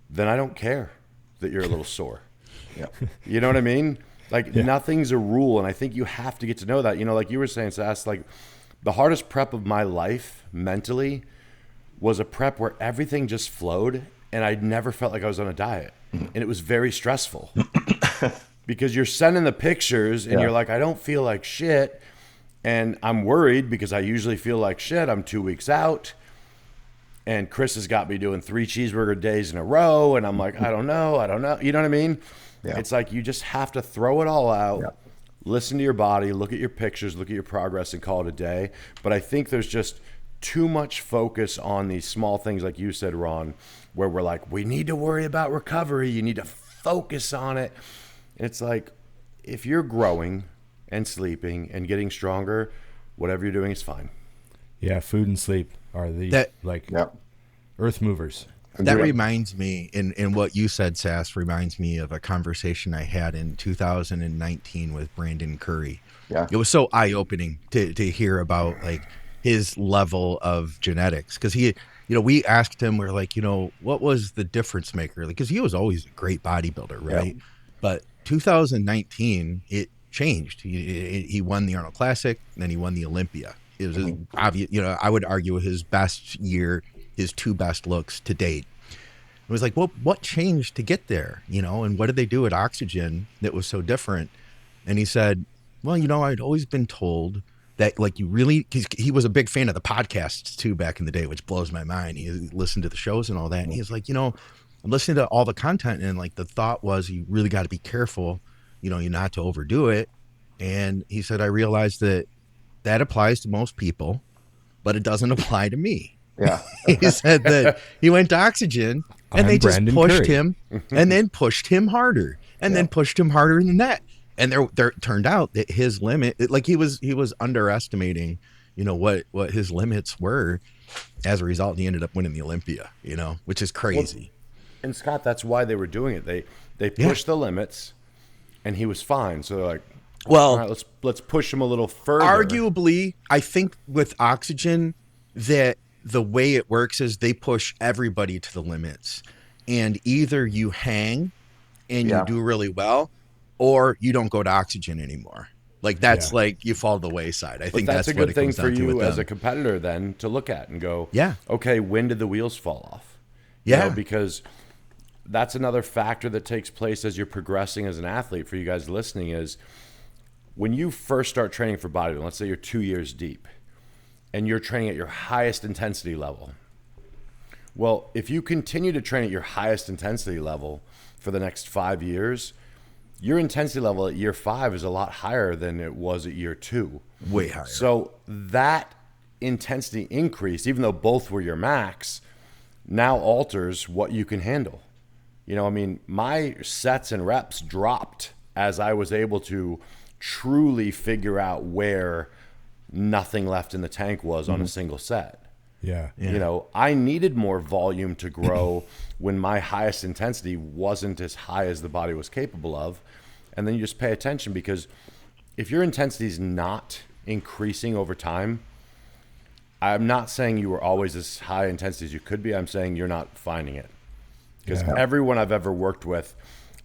Then I don't care that you're a little sore. Yeah. You know what I mean? Like nothing's a rule. And I think you have to get to know that. You know, like you were saying, Sas, like the hardest prep of my life mentally was a prep where everything just flowed and I never felt like I was on a diet. And it was very stressful because you're sending the pictures and you're like, I don't feel like shit. And I'm worried because I usually feel like shit. I'm 2 weeks out. And Chris has got me doing 3 cheeseburger days in a row. And I'm like, I don't know. You know what I mean? Yeah. It's like you just have to throw it all out, listen to your body, look at your pictures, look at your progress, and call it a day. But I think there's just too much focus on these small things, like you said, Ron, where we're like, we need to worry about recovery. You need to focus on it. It's like, if you're growing and sleeping and getting stronger, whatever you're doing is fine. Yeah, food and sleep are the earth movers. That reminds me, in what you said, Sas, reminds me of a conversation I had in 2019 with Brandon Curry. Yeah. It was so eye-opening to hear about like his level of genetics. Because he, you know, we asked him, we're like, you know, what was the difference maker? Because he was always a great bodybuilder, right? Yeah. But 2019, it changed. He won the Arnold Classic, and then he won the Olympia. It was obvious, you know, I would argue his best year, his 2 best looks to date. It was like, well, what changed to get there, you know, and what did they do at Oxygen that was so different? And he said, well, you know, I'd always been told that, like, you really, he was a big fan of the podcasts too back in the day, which blows my mind. He listened to the shows and all that. And he was like, you know, I'm listening to all the content, and like the thought was, you really got to be careful, you know, you not to overdo it. And he said, I realized that applies to most people, but it doesn't apply to me. Yeah. He said that he went to Oxygen and they just pushed him and then pushed him harder and then pushed him harder than that. And there turned out that his limit, like he was underestimating, you know, what his limits were. As a result, he ended up winning the Olympia, you know, which is crazy. Well, and Scott, that's why they were doing it. They pushed the limits and he was fine. So they're like, well, all right, let's push him a little further. Arguably, I think with Oxygen that the way it works is they push everybody to the limits, and either you hang and you do really well, or you don't go to Oxygen anymore. Like that's like you fall to the wayside. I think that's a good thing for you as a competitor then to look at and go, okay, when did the wheels fall off? Yeah, you know, because that's another factor that takes place as you're progressing as an athlete. For you guys listening, is when you first start training for bodybuilding, let's say you're 2 years deep and you're training at your highest intensity level. Well, if you continue to train at your highest intensity level for the next 5 years, your intensity level at year 5 is a lot higher than it was at year 2. Way higher. So that intensity increase, even though both were your max, now alters what you can handle. You know, I mean, my sets and reps dropped as I was able to truly figure out where nothing left in the tank was on a single set. Yeah. You know, I needed more volume to grow when my highest intensity wasn't as high as the body was capable of. And then you just pay attention, because if your intensity is not increasing over time, I'm not saying you were always as high intensity as you could be. I'm saying you're not finding it. Because everyone I've ever worked with,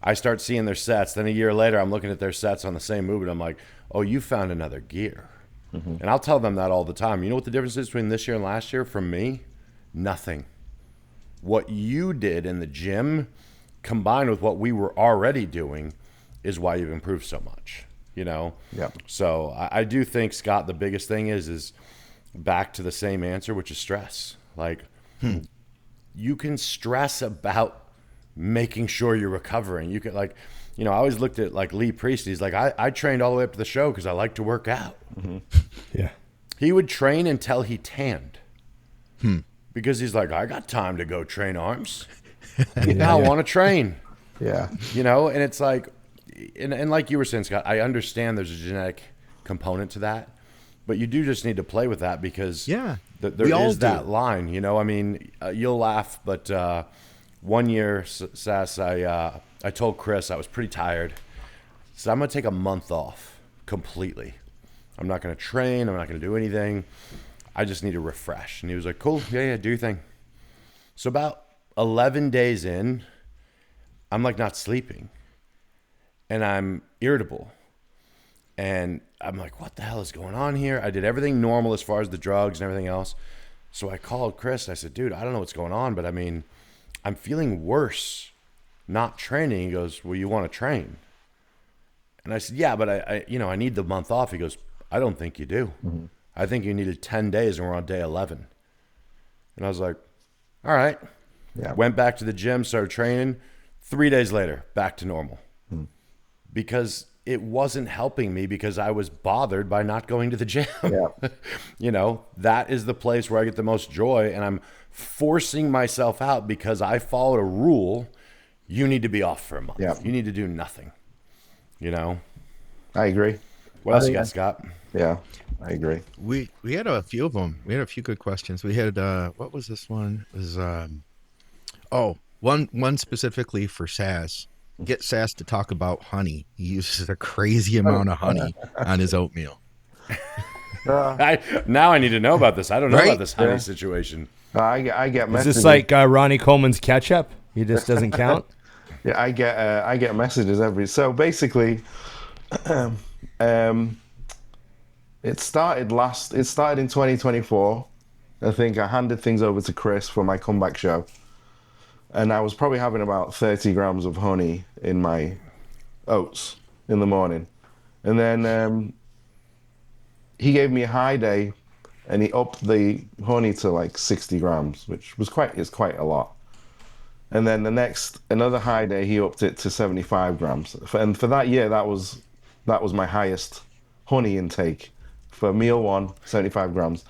I start seeing their sets. Then a year later, I'm looking at their sets on the same movement. I'm like, oh, you found another gear. And I'll tell them that all the time. You know what the difference is between this year and last year from me? Nothing. What you did in the gym combined with what we were already doing is why you've improved so much, you know? Yeah. So I do think, Scott, the biggest thing is back to the same answer, which is stress. Like, you can stress about making sure you're recovering. You can, like, you know, I always looked at like Lee Priest. He's like, I trained all the way up to the show because I like to work out. Yeah. He would train until he tanned. Because he's like, I got time to go train arms. Now I want to train. Yeah. You know, and it's like, and like you were saying, Scott, I understand there's a genetic component to that, but you do just need to play with that, because there is that line, you know. I mean, you'll laugh, but one year, Sas, I told Chris I was pretty tired. So I'm going to take a month off completely. I'm not going to train. I'm not going to do anything. I just need a refresh. And he was like, cool, yeah, do your thing. So about 11 days in, I'm like not sleeping and I'm irritable. And I'm like, what the hell is going on here? I did everything normal as far as the drugs and everything else. So I called Chris. I said, dude, I don't know what's going on, but I mean, I'm feeling worse not training. He goes, well, you want to train? And I said, yeah, but I need the month off. He goes, I don't think you do. Mm-hmm. I think you needed 10 days and we're on day 11. And I was like, all right. Yeah. Went back to the gym, started training. 3 days later, back to normal. Mm. Because it wasn't helping me because I was bothered by not going to the gym. Yeah. That is the place where I get the most joy, and I'm forcing myself out because I followed a rule. You need to be off for a month. Yeah. You need to do nothing. I agree. What else you got, Scott? Yeah, I agree. We had a few of them. We had a few good questions. We had what was this one? It was one specifically for Sas. Get Sas to talk about honey. He uses a crazy amount of honey on his oatmeal. Now I need to know about this. I don't know about this honey situation. I get messages. Is this like Ronnie Coleman's ketchup? He just doesn't count? Yeah, I get messages so basically, it started in 2024. I think I handed things over to Chris for my comeback show. And I was probably having about 30 grams of honey in my oats in the morning. And then he gave me a high day and he upped the honey to like 60 grams, which is quite a lot. And then another high day, he upped it to 75 grams. And for that year, that was my highest honey intake for meal one, 75 grams.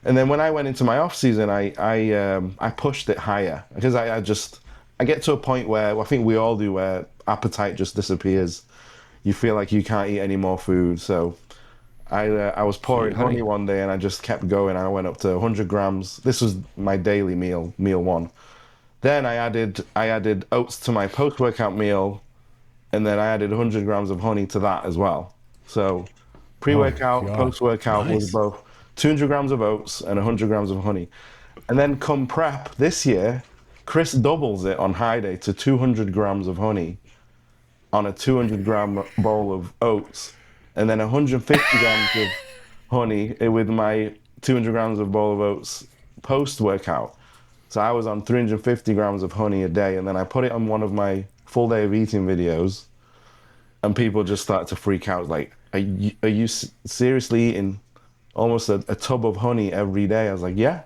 And then when I went into my off season, I pushed it higher because I get to a point where I think we all do, where appetite just disappears. You feel like you can't eat any more food. So I was pouring honey one day and I just kept going. I went up to 100 grams. This was my daily meal one. Then I added oats to my post-workout meal, and then I added 100 grams of honey to that as well. So pre-workout, post-workout was both 200 grams of oats and 100 grams of honey. And then come prep this year, Chris doubles it on high day to 200 grams of honey on a 200 gram bowl of oats, and then 150 grams of honey with my 200 grams of bowl of oats post-workout. So I was on 350 grams of honey a day, and then I put it on one of my full day of eating videos, and people just started to freak out. Like, are you seriously eating almost a tub of honey every day? I was like, yeah.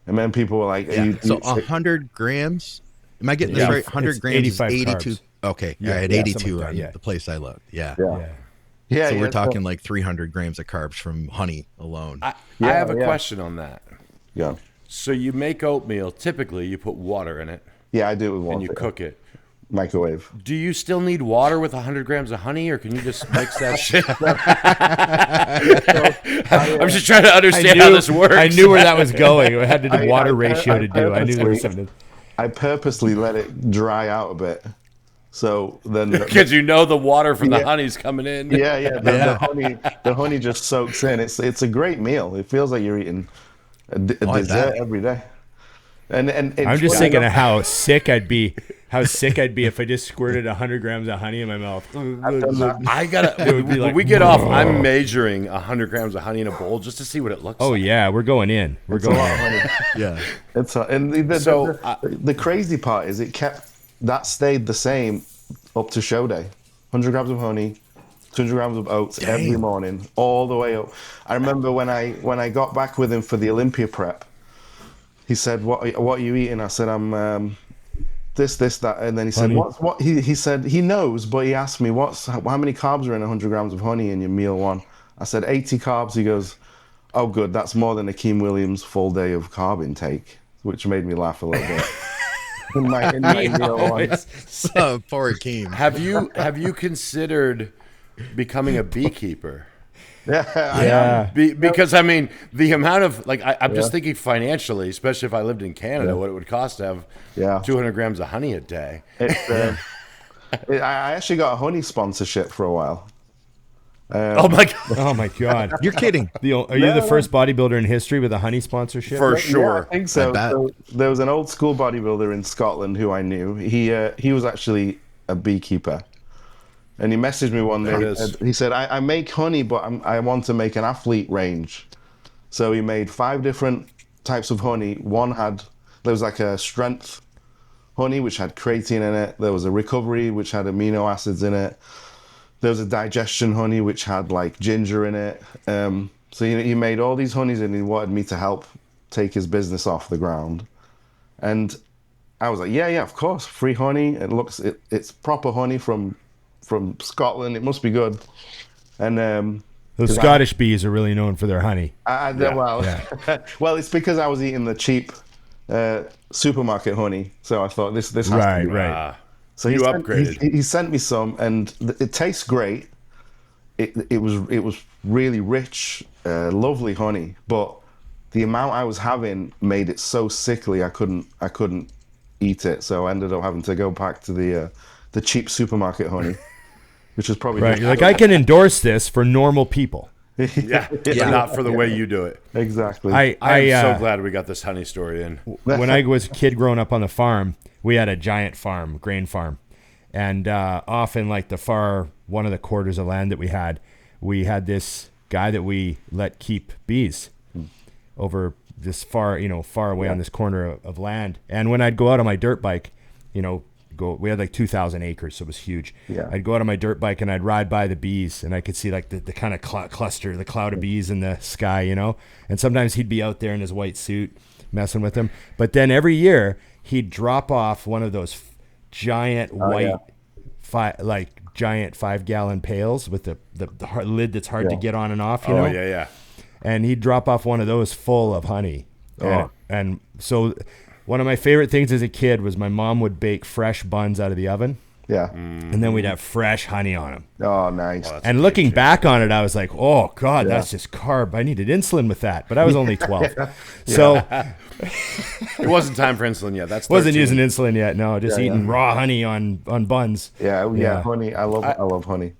And then people were like, so 100 grams? Am I getting this right? 100 grams is 82. Carbs. Okay. Yeah, I had 82 on the place I looked. Yeah. So we're talking like 300 grams of carbs from honey alone. I have a question on that. Yeah. So you make oatmeal. Typically, you put water in it. Yeah, I do it with water. And you cook it. Microwave. Do you still need water with 100 grams of honey, or can you just mix that shit? I'm just trying to understand how this works. I knew where that was going. I had the water ratio to do. I knew there was something. I purposely let it dry out a bit. So then, because the water from the honey's coming in. The honey just soaks in. It's a great meal. It feels like you're eating a dessert every day. And I'm just thinking of how sick I'd be. If I just squirted 100 grams of honey in my mouth. I gotta. When we get off, I'm measuring 100 grams of honey in a bowl just to see what it looks like. Oh yeah, we're going in. We're going in. Yeah. The crazy part is that stayed the same up to show day. 100 grams of honey, 200 grams of oats every morning, all the way up. I remember when I got back with him for the Olympia prep, he said, "What are you eating?" I said, "I'm this, that," and then he said, honey. "What?" He said he knows, but he asked me, how many carbs are in 100 grams of honey in your meal one? I said 80 carbs. He goes, "Oh, good, that's more than Akeem Williams' full day of carb intake," which made me laugh a little bit. in my meal one. So poor Akeem. Have you considered becoming a beekeeper? Because I mean, the amount of I'm just thinking financially, especially if I lived in Canada, what it would cost to have 200 grams of honey a day. I actually got a honey sponsorship for a while. Oh my god! Oh my god! You're kidding. Are you the first bodybuilder in history with a honey sponsorship? For sure. Yeah, I think so. I bet. So there was an old school bodybuilder in Scotland who I knew. He was actually a beekeeper. And he messaged me one day. He said, I make honey, but I want to make an athlete range. So he made 5 different types of honey. There was like a strength honey, which had creatine in it. There was a recovery, which had amino acids in it. There was a digestion honey, which had like ginger in it. So he made all these honeys and he wanted me to help take his business off the ground. And I was like, yeah, of course. Free honey. It's proper honey from Scotland. It must be good. And those Scottish bees are really known for their honey. Well, it's because I was eating the cheap supermarket honey. So I thought this has to be right. So upgraded. He sent me some, and it tastes great. It was really rich, lovely honey, but the amount I was having made it so sickly I couldn't eat it. So I ended up having to go back to the cheap supermarket honey, which is probably right. You're like, I can endorse this for normal people. Yeah, not for the way you do it. Exactly. I am so glad we got this honey story in. When I was a kid growing up on the farm, we had a giant farm, grain farm. And often, like one of the quarters of land that we had this guy that we let keep bees over this far away on this corner of land. And when I'd go out on my dirt bike, we had like 2,000 acres, so it was huge. Yeah. I'd go out on my dirt bike and I'd ride by the bees, and I could see like the kind of cluster, the cloud of bees in the sky, And sometimes he'd be out there in his white suit messing with them. But then every year he'd drop off one of those giant white, 5-gallon pails with the lid that's hard to get on and off. Yeah. And he'd drop off one of those full of honey. And so one of my favorite things as a kid was my mom would bake fresh buns out of the oven. Yeah. And then we'd have fresh honey on them. Oh, nice. And looking back on it, I was like, oh, God, that's just carb. I needed insulin with that. But I was only 12. So it wasn't time for insulin yet. That's 13. Wasn't using insulin yet. No, just eating raw honey on buns. Yeah. Honey. I love honey.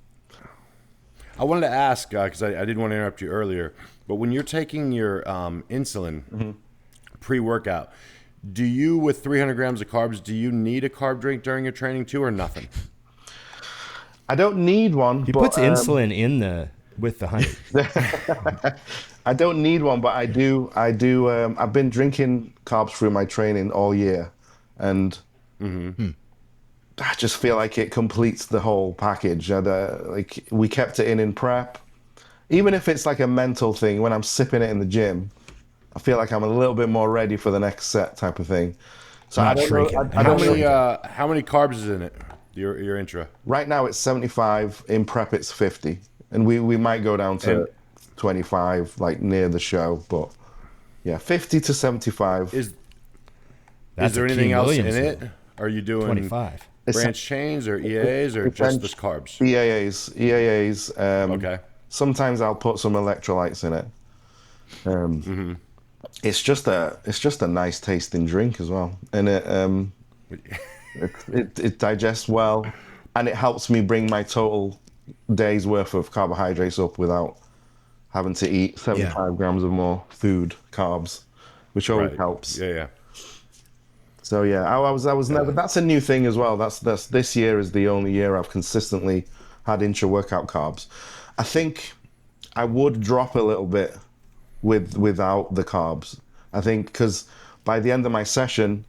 I wanted to ask, because I didn't want to interrupt you earlier, but when you're taking your insulin pre-workout, do you, with 300 grams of carbs, do you need a carb drink during your training too, or nothing? I don't need one. He puts insulin with the honey. I don't need one, but I do. I've been drinking carbs through my training all year, and I just feel like it completes the whole package. Like we kept it in prep, even if it's like a mental thing. When I'm sipping it in the gym, I feel like I'm a little bit more ready for the next set, type of thing. So I don't know. How many carbs is in it? Your intra? Right now it's 75. In prep it's 50, and we might go down to 25, like near the show. But yeah, 50 to 75. Is there anything else in it? Are you doing 25 branch chains or EAAs or just the carbs? EAAs. Okay. Sometimes I'll put some electrolytes in it. It's just a nice tasting drink as well, and it digests well, and it helps me bring my total day's worth of carbohydrates up without having to eat 75 grams of more food carbs, which always helps. Yeah. So yeah, I was never. That's a new thing as well. That's this year is the only year I've consistently had intra-workout carbs. I think I would drop a little bit without the carbs. I think because by the end of my session,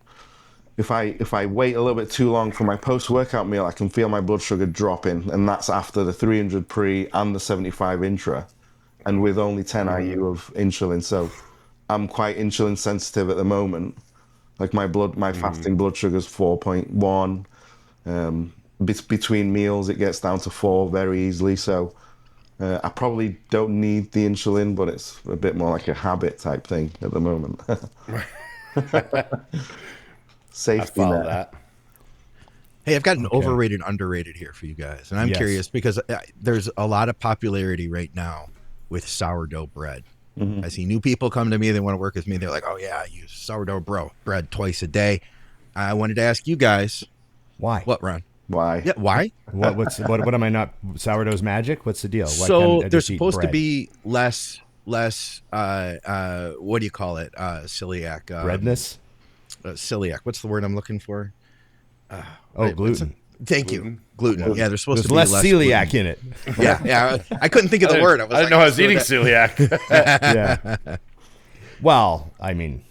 if I wait a little bit too long for my post-workout meal, I can feel my blood sugar dropping, and that's after the 300 pre and the 75 intra, and with only 10 IU of insulin. So I'm quite insulin sensitive at the moment. Like my fasting blood sugar is 4.1. Between meals, it gets down to 4 very easily. So I probably don't need the insulin, but it's a bit more like a habit type thing at the moment. Safety net. That. Hey, I've got an overrated, underrated here for you guys. And I'm curious because there's a lot of popularity right now with sourdough bread. I see new people come to me. They want to work with me. They're like, oh, yeah, I use sourdough bread twice a day. I wanted to ask you guys. Why? What, Ron? Why? Yeah, why? What am I not? Sourdough's magic? What's the deal? Why So can't I there's just eat supposed to bread? be less what do you call it? Celiac. Redness? Celiac. What's the word I'm looking for? Gluten. Thank you. Gluten. Yeah, there's supposed There's to be less celiac gluten. in it. Yeah. I couldn't think of the word. I didn't know I was eating celiac. Yeah. Well, I mean,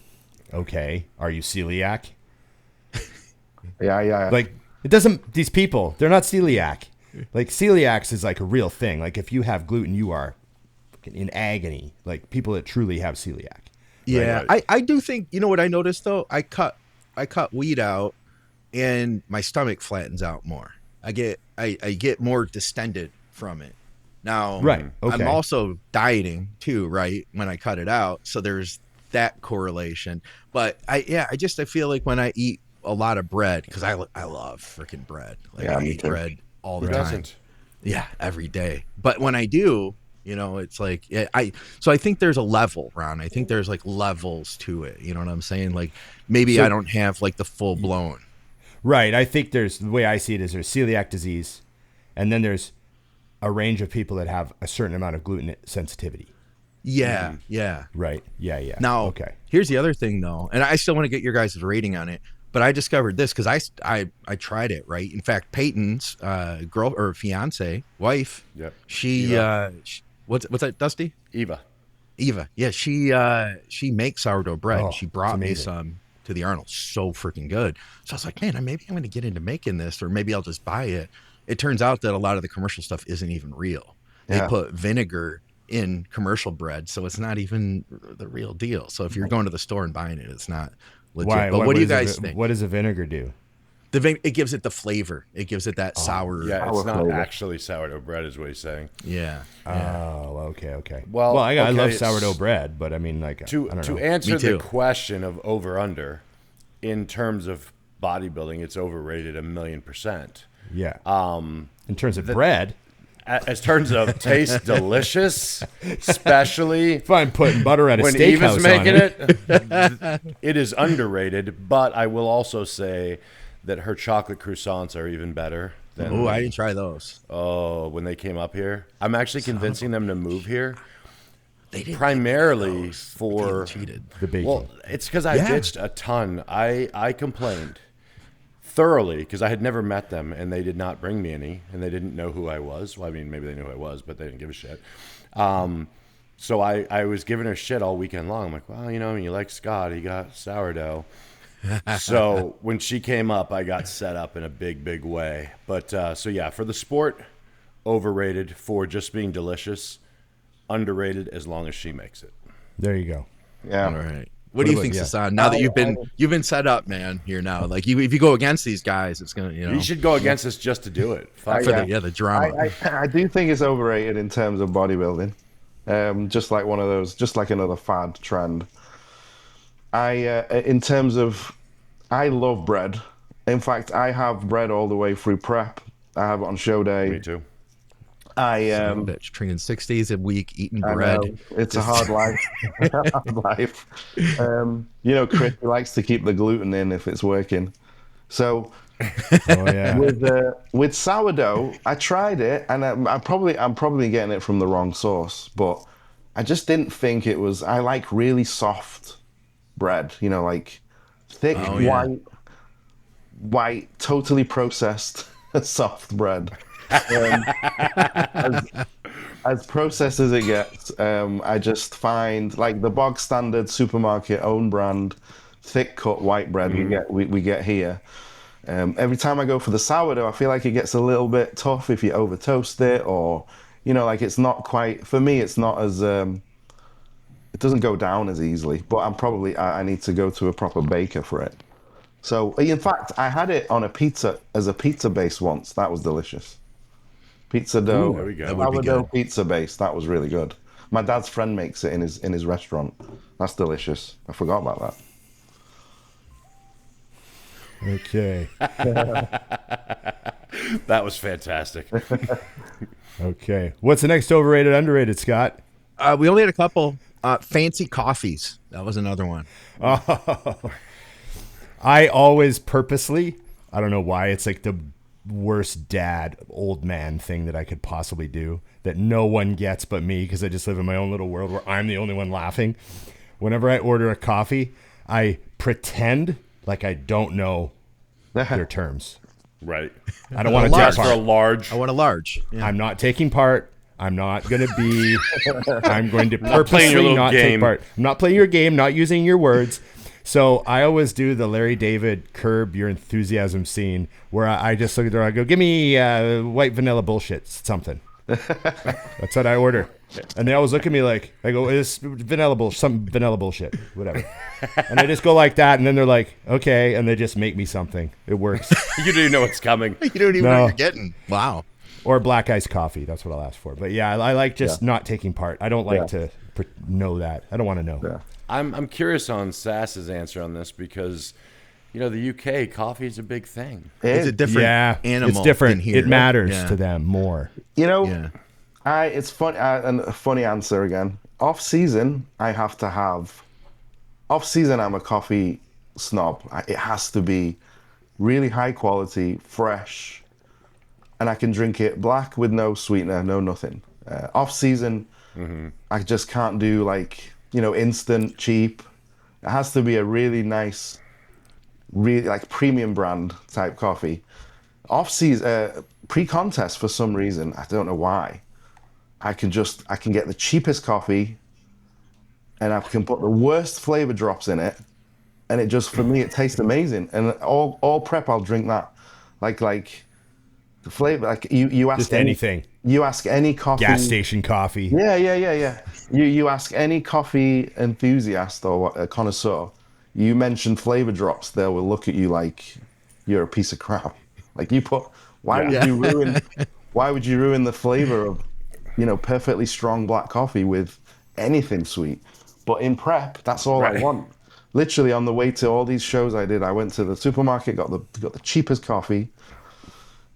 okay. Are you celiac? Yeah. Like, it doesn't, these people, they're not celiac. Like, celiacs is like a real thing. Like, if you have gluten, you are in agony. Like, people that truly have celiac. Yeah, Right. I do think, you know what I noticed though? I cut wheat out and my stomach flattens out more. I get more distended from it. Now, Right. Okay. I'm also dieting too, right? When I cut it out. So there's that correlation. But I feel like when I eat a lot of bread, because I love freaking bread. Like I eat bread all the Who time. doesn't? Yeah, every day. But when I do, it's like I think there's a level, Ron. I think there's like levels to it. You know what I'm saying? Like maybe I don't have like the full blown. Right. I think the way I see it is there's celiac disease, and then there's a range of people that have a certain amount of gluten sensitivity. Yeah, yeah. Right. Yeah. Now, okay. Here's the other thing though, and I still want to get your guys' rating on it. But I discovered this because I tried it, right? In fact, Peyton's girl or fiance, wife, Yep. she what's that, Dusty? Eva. Yeah, she makes sourdough bread. Oh, She brought me amazing. some to the Arnold. So freaking good. So I was like, man, maybe I'm going to get into making this, or maybe I'll just buy it. It turns out that a lot of the commercial stuff isn't even real. They put vinegar in commercial bread, so it's not even the real deal. So if you're going to the store and buying it, it's not legit. Why? But what do you guys think? What does the vinegar do? It gives it the flavor. It gives it that sour. Yeah, it's not flavor. actually sourdough bread, is what he's saying. Yeah. Oh, okay. Well, I okay, love it's- sourdough bread, but I mean, like, I To don't know. answer Me too. the question of over under, in terms of bodybuilding, it's overrated 1,000,000%. Yeah. In terms of bread, As terms of taste delicious, especially if I'm putting butter at a when steakhouse Eva's making on it, it is underrated. But I will also say that her chocolate croissants are even better than Oh, I didn't try those. when they came up here. I'm actually convincing them to move here. They didn't Primarily for cheated. the bacon. well, it's because I Yeah. bitched a ton. I complained thoroughly because I had never met them and they did not bring me any and they didn't know who I was. Well, I mean, maybe they knew who I was, but they didn't give a shit. So I was giving her shit all weekend long. I'm like, well, you like Scott, he got sourdough. So when she came up, I got set up in a big, big way. But so yeah, for the sport, overrated. For just being delicious, underrated as long as she makes it. There you go. Yeah. All right. What do you think, yeah. Sasan? Now that you've been set up, man, here now. Like if you go against these guys, it's gonna You should go against us just to do it. Fuck for it. the drama. I do think it's overrated in terms of bodybuilding. Just like one of those, just like another fad trend. In terms of, I love bread. In fact, I have bread all the way through prep. I have it on show day. Me too. Bitch, training 6 days a week, eating I bread. know. It's a hard life. Hard life. Chris likes to keep the gluten in if it's working. So Oh yeah. with sourdough, I tried it, and I'm probably getting it from the wrong source, but I just didn't think it was. I like really soft bread, like thick white, totally processed soft bread. As processed as it gets, I just find like the bog standard supermarket own brand thick cut white bread we get here. Every time I go for the sourdough, I feel like it gets a little bit tough if you over toast it, or like it's not quite, for me it's not as it doesn't go down as easily. But I need to go to a proper baker for it. So in fact, I had it on a pizza as a pizza base once. That was delicious. Pizza dough, there we go. That would be sourdough good. pizza base. That was really good. My dad's friend makes it in his restaurant. That's delicious. I forgot about that. Okay. That was fantastic. Okay. What's the next overrated, underrated, Scott? We only had a couple. Fancy coffees. That was another one. I always purposely, I don't know why, it's like the worst dad, old man thing that I could possibly do that no one gets but me because I just live in my own little world where I'm the only one laughing. Whenever I order a coffee, I pretend like I don't know their terms. Right. I don't want to take part. For a large. I want a large. Yeah. I'm not taking part. I'm not going to be. I'm going to purposely your little not game. take part. I'm not playing your game, not using your words. So I always do the Larry David curb your enthusiasm scene where I just look at her, I go, give me white vanilla bullshit, something. That's what I order. And they always look at me like, I go, it's vanilla bullshit, some vanilla bullshit, whatever. And I just go like that, and then they're like, okay, and they just make me something. It works. You don't even know what's coming. You don't even know what you're getting. Wow. Or black iced coffee. That's what I'll ask for. But yeah, I like just not taking part. I don't like to know that. I don't want to know. Yeah. I'm curious on Sas's answer on this because, the UK, coffee is a big thing. It's a different animal. It's different. Than here. It matters to them more. It's funny, and a funny answer again. Off season, I have to have. Off season, I'm a coffee snob. It has to be really high quality, fresh, and I can drink it black with no sweetener, no nothing. Off season, I just can't do instant, cheap. It has to be a really nice, really premium brand type coffee. Off season, pre-contest for some reason, I don't know why. I can get the cheapest coffee, and I can put the worst flavor drops in it, and it just, for me, it tastes amazing. And all prep, I'll drink that, like the flavor. You ask just anything. You ask any coffee. Gas station coffee. Yeah. You ask any coffee enthusiast or a connoisseur. You mention flavor drops, they will look at you like you're a piece of crap. Why would you ruin the flavor of perfectly strong black coffee with anything sweet? But in prep, that's all I want. Literally on the way to all these shows I did, I went to the supermarket, got the cheapest coffee,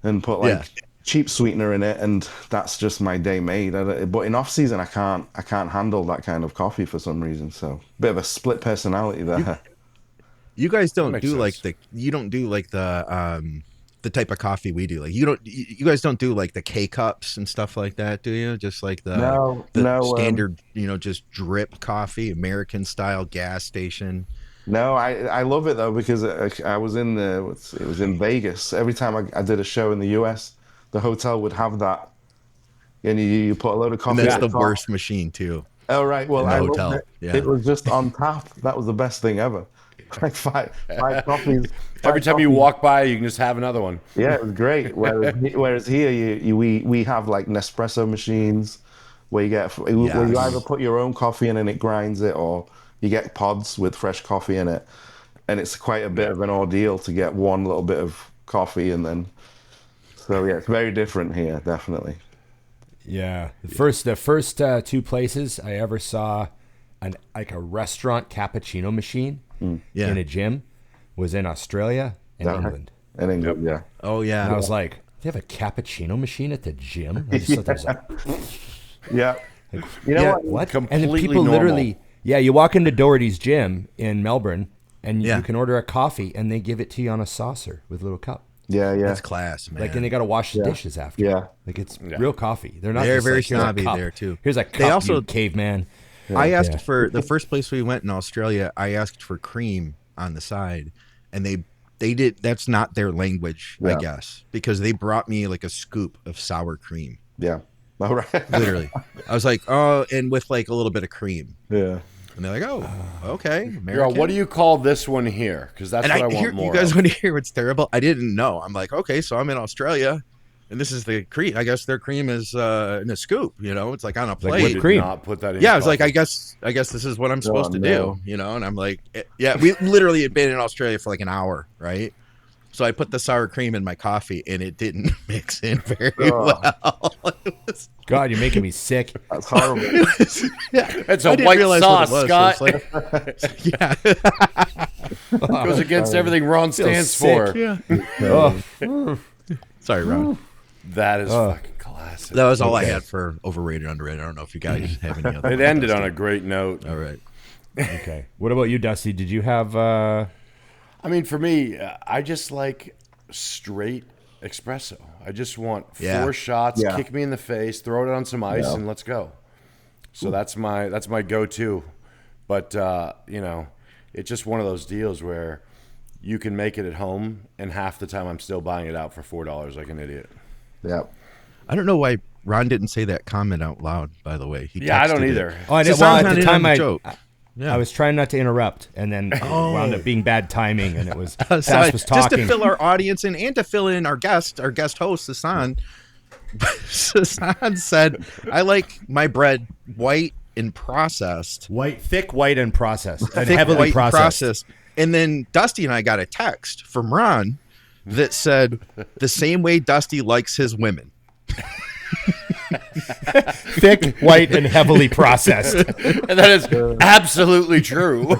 and put cheap sweetener in it, and that's just my day made. But in off season, I can't handle that kind of coffee for some reason. So bit of a split personality there. You guys don't do the type of coffee we do. You guys don't do the K cups and stuff like that, do you? Just like the standard, just drip coffee, American style gas station. No, I love it though, because I was in it was in Vegas. Every time I did a show in the US, the hotel would have that, and you put a load of coffee. And that's the worst machine too. Oh right, well, I hotel. It was just on tap. That was the best thing ever. Five coffees. Every time you walk by, you can just have another one. Yeah, it was great. Whereas here, we have Nespresso machines where you either put your own coffee in and it grinds it, or you get pods with fresh coffee in it, and it's quite a bit of an ordeal to get one little bit of coffee, and then it's very different here, definitely. Yeah, the first two places I ever saw a restaurant cappuccino machine in a gym was in Australia and England. In England, yeah. Oh yeah. And I was like, they have a cappuccino machine at the gym? I just thought that was yeah. What? Completely and then people normal. literally, you walk into Doherty's gym in Melbourne, and you can order a coffee, and they give it to you on a saucer with a little cup. Yeah. That's class, man. And they got to wash the dishes after. Yeah. It's real coffee. They're They're just very "Here's a snobby cup. there too. Here's a cup, They also, you caveman. I asked for the first place we went in Australia. I asked for cream on the side, and they did. That's not their language, I guess, because they brought me a scoop of sour cream. Yeah. All right. Literally, I was like, oh, and with a little bit of cream. Yeah. And they're like, oh, okay. Girl, what do you call this one here? Because that's what I want more. You guys of. want to hear what's terrible? I didn't know. I'm like, okay, so I'm in Australia, and this is the cream. I guess their cream is in a scoop. It's on a plate. whipped cream. Not put that in. Yeah, I was like, I guess this is what I'm supposed to do. And I'm like, we literally had been in Australia for an hour, right? So I put the sour cream in my coffee, and it didn't mix in very well. God, you're making me sick. That's horrible. It's a white sauce, Scott. Goes against everything Ron stands for. Yeah. Sorry, Ron. That is fucking classic. That was all I had for overrated, underrated. I don't know if you guys have any other. It ended on a great note. All right. Okay. What about you, Dusty? Did you have... I mean, for me, I just like straight espresso. I just want 4 shots, kick me in the face, throw it on some ice, and let's go. So that's my go-to. But it's just one of those deals where you can make it at home, and half the time I'm still buying it out for $4 like an idiot. Yeah. I don't know why Ron didn't say that comment out loud, by the way. I don't either. Oh, at the time I was trying not to interrupt, and then it wound up being bad timing, and it was Sas was talking. Just to fill our audience in and to fill in our guest host, Sasan. Sasan said, I like my bread white and processed. Thick, white, and processed. And Thick, heavily white, processed. And then Dusty and I got a text from Ron that said, the same way Dusty likes his women. Thick, white, and heavily processed. And that is absolutely true.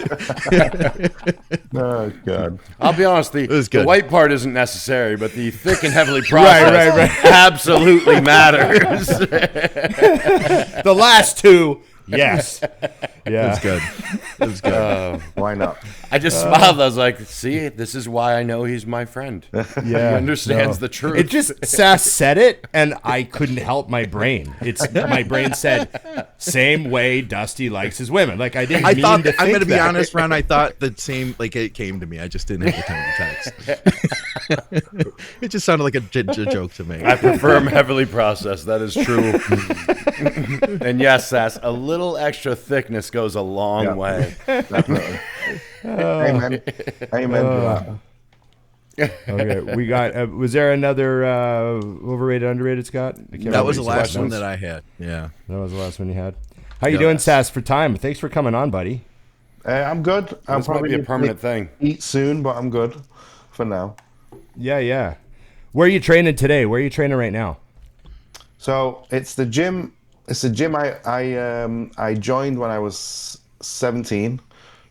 Oh, God. I'll be honest, the white part isn't necessary, but the thick and heavily processed absolutely matters. The last two, yes. Yeah. That's good. Why not? I just smiled. I was like, see, this is why I know he's my friend. Yeah. He understands the truth. It just, Sas said it, and I couldn't help my brain. My brain said, same way Dusty likes his women. Like, I didn't mean to think I'm going to be that. honest, Ron, I thought the same, like, it came to me. I just didn't have the time to text. It just sounded like a joke to me. I prefer him heavily processed. That is true. And yes, Sas, a little extra thickness goes a long way. Definitely. Amen. Amen to that. Okay, we got. Was there another overrated, underrated, Scott? That was the last one that I had. Yeah, that was the last one you had. How you doing, Sas? For time, thanks for coming on, buddy. I'm good. I'm probably be a permanent thing. Eat soon, but I'm good for now. Yeah. Where are you training today? Where are you training right now? So it's the gym. It's a gym I joined when I was 17.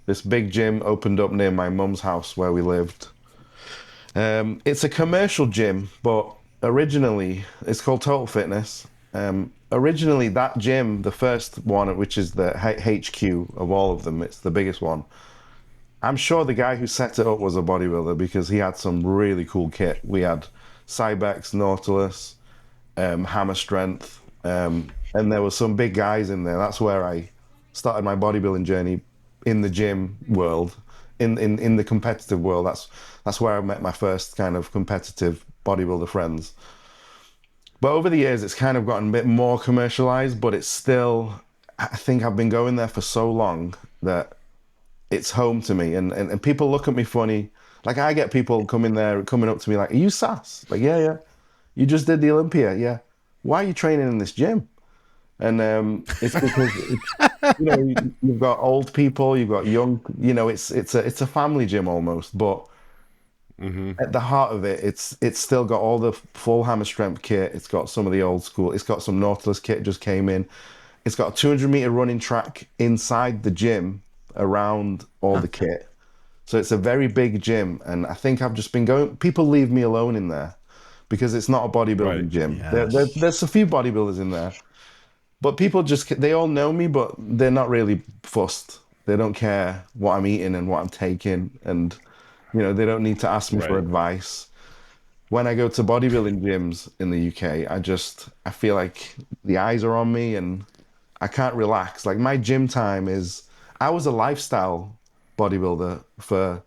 This big gym opened up near my mum's house where we lived. It's a commercial gym, but originally it's called Total Fitness. Originally that gym, the first one, which is the HQ of all of them, it's the biggest one. I'm sure the guy who set it up was a bodybuilder because he had some really cool kit. We had Cybex, Nautilus, Hammer Strength, and there were some big guys in there. That's where I started my bodybuilding journey in the gym world, in the competitive world. That's where I met my first kind of competitive bodybuilder friends. But over the years, it's kind of gotten a bit more commercialized, but it's still, I think I've been going there for so long that it's home to me. And people look at me funny. Like I get people coming up to me like, are you Sas? Like, yeah. You just did the Olympia, yeah. Why are you training in this gym? And it's because you've got old people, you've got young. It's a family gym almost, but at the heart of it, it's still got all the full Hammer Strength kit. It's got some of the old school. It's got some Nautilus kit just came in. It's got a 200-meter running track inside the gym around all the kit. So it's a very big gym, and I think I've just been going. People leave me alone in there because it's not a bodybuilding gym. Yes. There's a few bodybuilders in there. But people they all know me, but they're not really fussed. They don't care what I'm eating and what I'm taking. And, they don't need to ask me for advice. When I go to bodybuilding gyms in the UK, I feel like the eyes are on me and I can't relax. Like my gym time I was a lifestyle bodybuilder for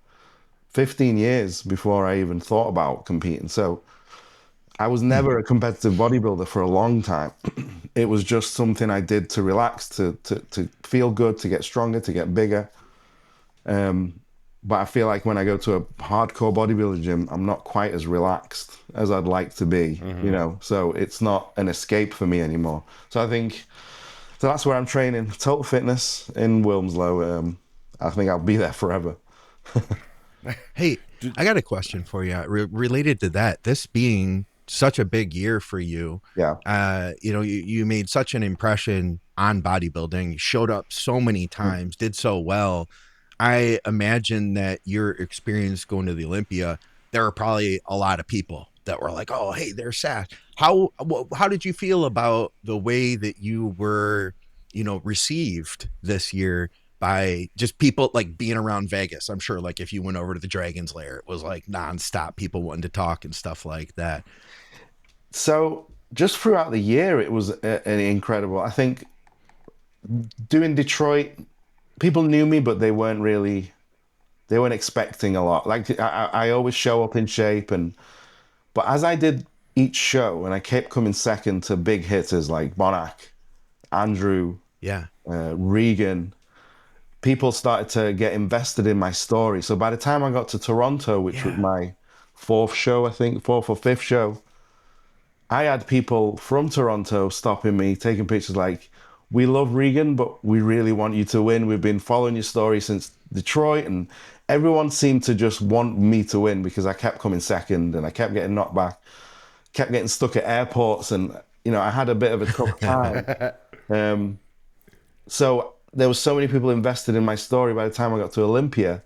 15 years before I even thought about competing. So I was never a competitive bodybuilder for a long time. It was just something I did to relax, to feel good, to get stronger, to get bigger. But I feel like when I go to a hardcore bodybuilding gym, I'm not quite as relaxed as I'd like to be, So it's not an escape for me anymore. So that's where I'm training, Total Fitness in Wilmslow. I think I'll be there forever. Hey, I got a question for you related to that. This being such a big year for you. Yeah. You made such an impression on bodybuilding. You showed up so many times, did so well. I imagine that your experience going to the Olympia, there are probably a lot of people that were like, oh, hey, there's Sas. How did you feel about the way that you were, received this year by just people like being around Vegas. I'm sure like if you went over to the Dragon's Lair, it was like nonstop people wanting to talk and stuff like that. So just throughout the year, it was an incredible. I think doing Detroit, people knew me, but they weren't expecting a lot. Like I always show up in shape, but as I did each show, and I kept coming second to big hitters like Bonac, Andrew, Regan, people started to get invested in my story. So by the time I got to Toronto, which was my fourth or fifth show, I had people from Toronto stopping me, taking pictures like, we love Regan, but we really want you to win. We've been following your story since Detroit, and everyone seemed to just want me to win because I kept coming second and I kept getting knocked back, kept getting stuck at airports, and I had a bit of a tough time. So there was so many people invested in my story. By the time I got to Olympia,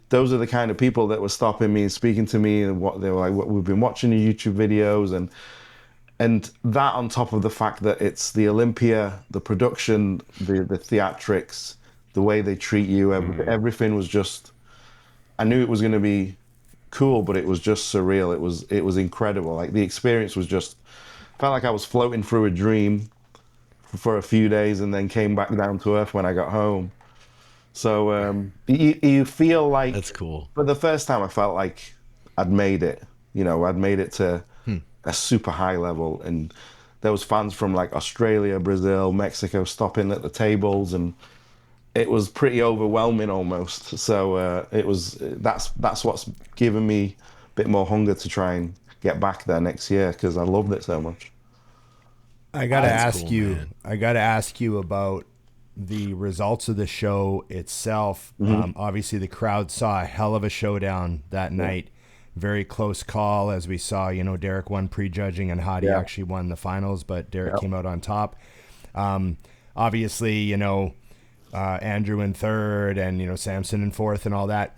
those are the kind of people that were stopping me and speaking to me, and what they were like, we've been watching your YouTube videos, and that on top of the fact that it's the Olympia, the production, the theatrics, the way they treat you, everything was just, I knew it was going to be cool, but it was just surreal. It was incredible. Like the experience was just, felt like I was floating through a dream for a few days and then came back down to earth when I got home. So you feel like, that's cool. For the first time, I felt like I'd made it. I'd made it to a super high level, and there was fans from like Australia, Brazil, Mexico stopping at the tables, and it was pretty overwhelming almost. So that's what's given me a bit more hunger to try and get back there next year, because I loved it so much. I gotta ask you about the results of the show itself. Obviously, the crowd saw a hell of a showdown that night. Very close call, as we saw. Derek won prejudging, and Hadi actually won the finals, but Derek came out on top. Obviously, Andrew in third, and Samson in fourth, and all that.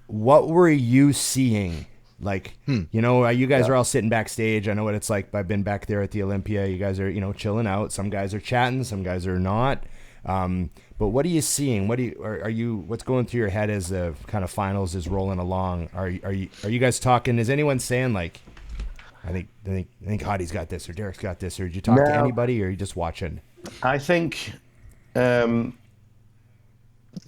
What were you seeing? Like, you guys are all sitting backstage. I know what it's like. I've been back there at the Olympia. You guys are, chilling out. Some guys are chatting, some guys are not. But what are you seeing? What's going through your head as the kind of finals is rolling along? Are you guys talking? Is anyone saying like, I think Hadi's got this, or Derek's got this, or did you talk to anybody, or are you just watching? I think there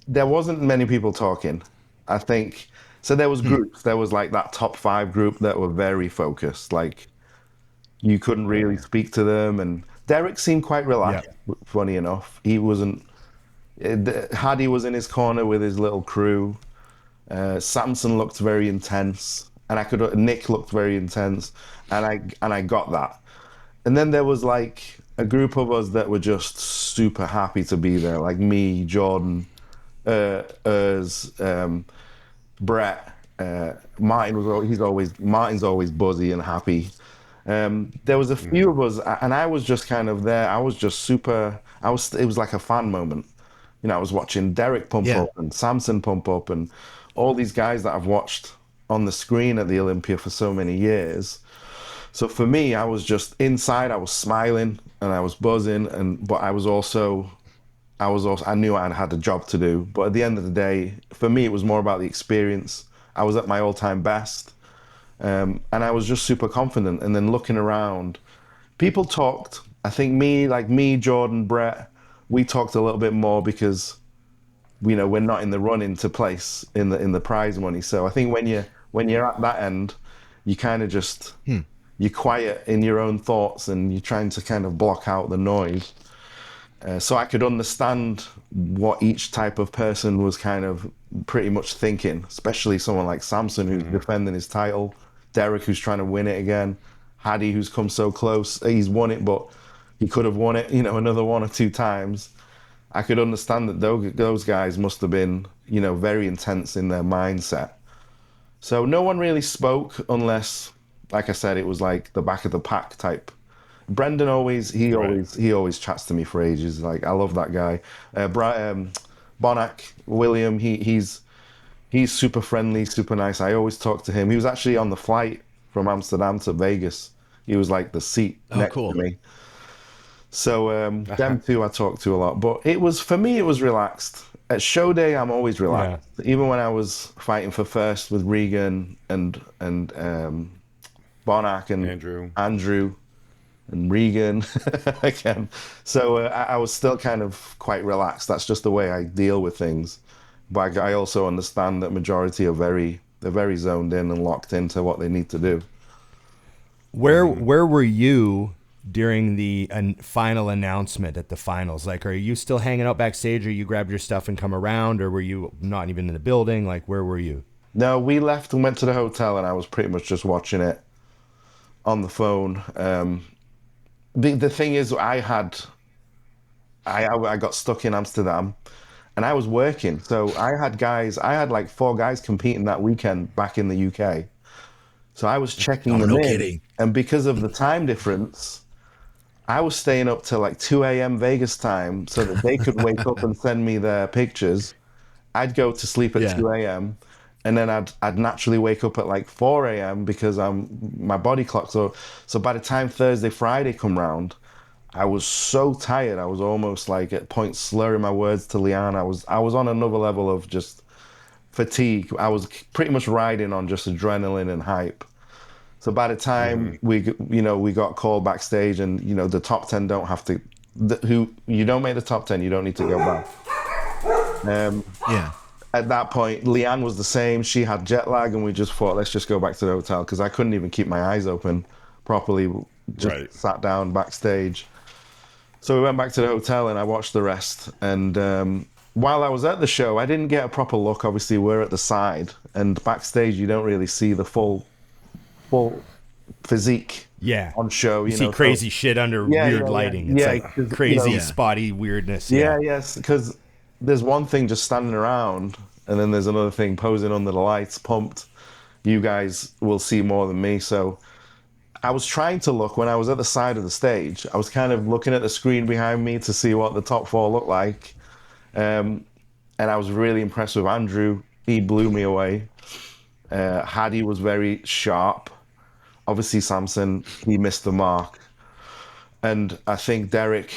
wasn't many people talking. I think so. There was groups. There was like that top 5 group that were very focused. Like you couldn't really speak to them, and Derek seemed quite relaxed. Funny enough, he wasn't. Hadi was in his corner with his little crew. Samson looked very intense, and Nick looked very intense, and I got that. And then there was like a group of us that were just super happy to be there, like me, Jordan, Brett, Martin Martin's always buzzy and happy. There was a few of us, and I was just kind of there. I was just super. It was like a fan moment. I was watching Derek pump up and Samson pump up, and all these guys that I've watched on the screen at the Olympia for so many years. So for me, I was just inside. I was smiling and I was buzzing, but I knew I had a job to do. But at the end of the day, for me, it was more about the experience. I was at my all-time best. And I was just super confident. And then looking around, people talked. I think me, Jordan, Brett, we talked a little bit more because, we're not in the running to place in the prize money. So I think when you're at that end, you kind of just you're quiet in your own thoughts, and you're trying to kind of block out the noise. So I could understand what each type of person was kind of pretty much thinking, especially someone like Samson, who's defending his title, Derek, who's trying to win it again, Hadi, who's come so close. He's won it, but he could have won it, another 1 or 2 times. I could understand that those guys must have been, very intense in their mindset. So no one really spoke unless, like I said, it was like the back of the pack type. Brendan always chats to me for ages. Like, I love that guy. Bonac, William, he's super friendly, super nice. I always talk to him. He was actually on the flight from Amsterdam to Vegas. He was like the seat next to me. So them two I talked to a lot. But for me, it was relaxed. at show day, I'm always relaxed. Yeah. Even when I was fighting for first with Regan and Bonac and Andrew and Regan again. So I was still kind of quite relaxed. That's just the way I deal with things. But I also understand that majority are they're very zoned in and locked into what they need to do. Where were you during the final announcement at the finals? Like, are you still hanging out backstage, or you grabbed your stuff and come around, or were you not even in the building? Like, where were you? No, we left and went to the hotel, and I was pretty much just watching it on the phone. The thing is, I got stuck in Amsterdam, and I was working. So I had like 4 guys competing that weekend back in the UK. So I was checking them in. Kidding. And because of the time difference, I was staying up till like 2 a.m. Vegas time so that they could wake up and send me their pictures. I'd go to sleep at 2 a.m. and then I'd naturally wake up at like 4 a.m. because my body clock. So by the time Thursday, Friday come round, I was so tired. I was almost like at points slurring my words to Leanne. I was on another level of just fatigue. I was pretty much riding on just adrenaline and hype. So by the time we got called backstage, and the top 10 don't have to. You don't make the top 10, you don't need to go back. At that point, Leanne was the same. She had jet lag, and we just thought, let's just go back to the hotel, because I couldn't even keep my eyes open properly. Just sat down backstage. So we went back to the hotel, and I watched the rest. And while I was at the show, I didn't get a proper look. Obviously, we're at the side, and backstage, you don't really see the full physique on show. You see crazy shit under weird lighting. It's like crazy, spotty weirdness. Yes, because there's one thing just standing around, and then there's another thing posing under the lights, pumped. You guys will see more than me. So I was trying to look, when I was at the side of the stage, I was kind of looking at the screen behind me to see what the top 4 looked like. And I was really impressed with Andrew. He blew me away. Hadi was very sharp. Obviously, Samson, he missed the mark. And I think Derek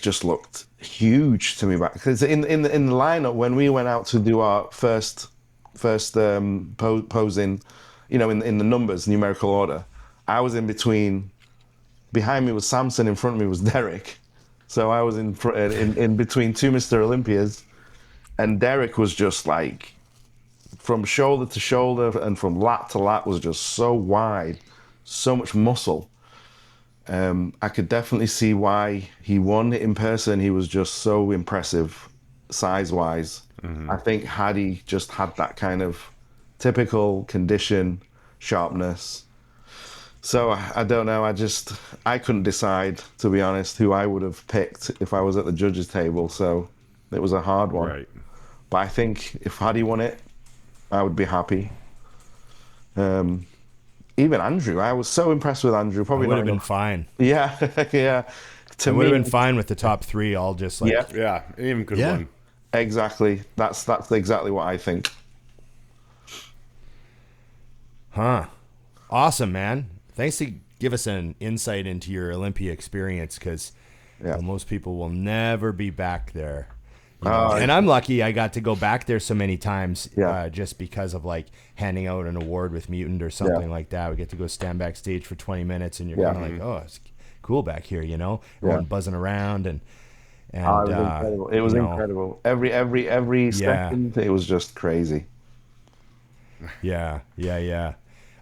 just looked huge to me back. Because in the lineup, when we went out to do our first posing, in the numbers, numerical order, I was in between. Behind me was Samson, in front of me was Derek. So I was in between 2 Mr. Olympias, and Derek was just like, from shoulder to shoulder and from lat to lat, was just so wide, so much muscle. I could definitely see why he won in person. He was just so impressive, size-wise. I think Hadi just had that kind of typical condition, sharpness. So I don't know. I couldn't decide, to be honest, who I would have picked if I was at the judges' table. So it was a hard one. Right. But I think if Hadi won it, I would be happy. Even Andrew, I was so impressed with Andrew. Probably would have been fine. Yeah, yeah. It would have been fine with the top 3 all just like... Yeah, even could have won. Exactly. That's exactly what I think. Huh. Awesome, man. Thanks to give us an insight into your Olympia experience, because most people will never be back there. And I'm lucky I got to go back there so many times just because of like handing out an award with Mutant or something like that. We get to go stand backstage for 20 minutes and you're kind of like, oh, it's cool back here, everyone buzzing around and it was incredible. It was incredible. Every second, it was just crazy. Yeah.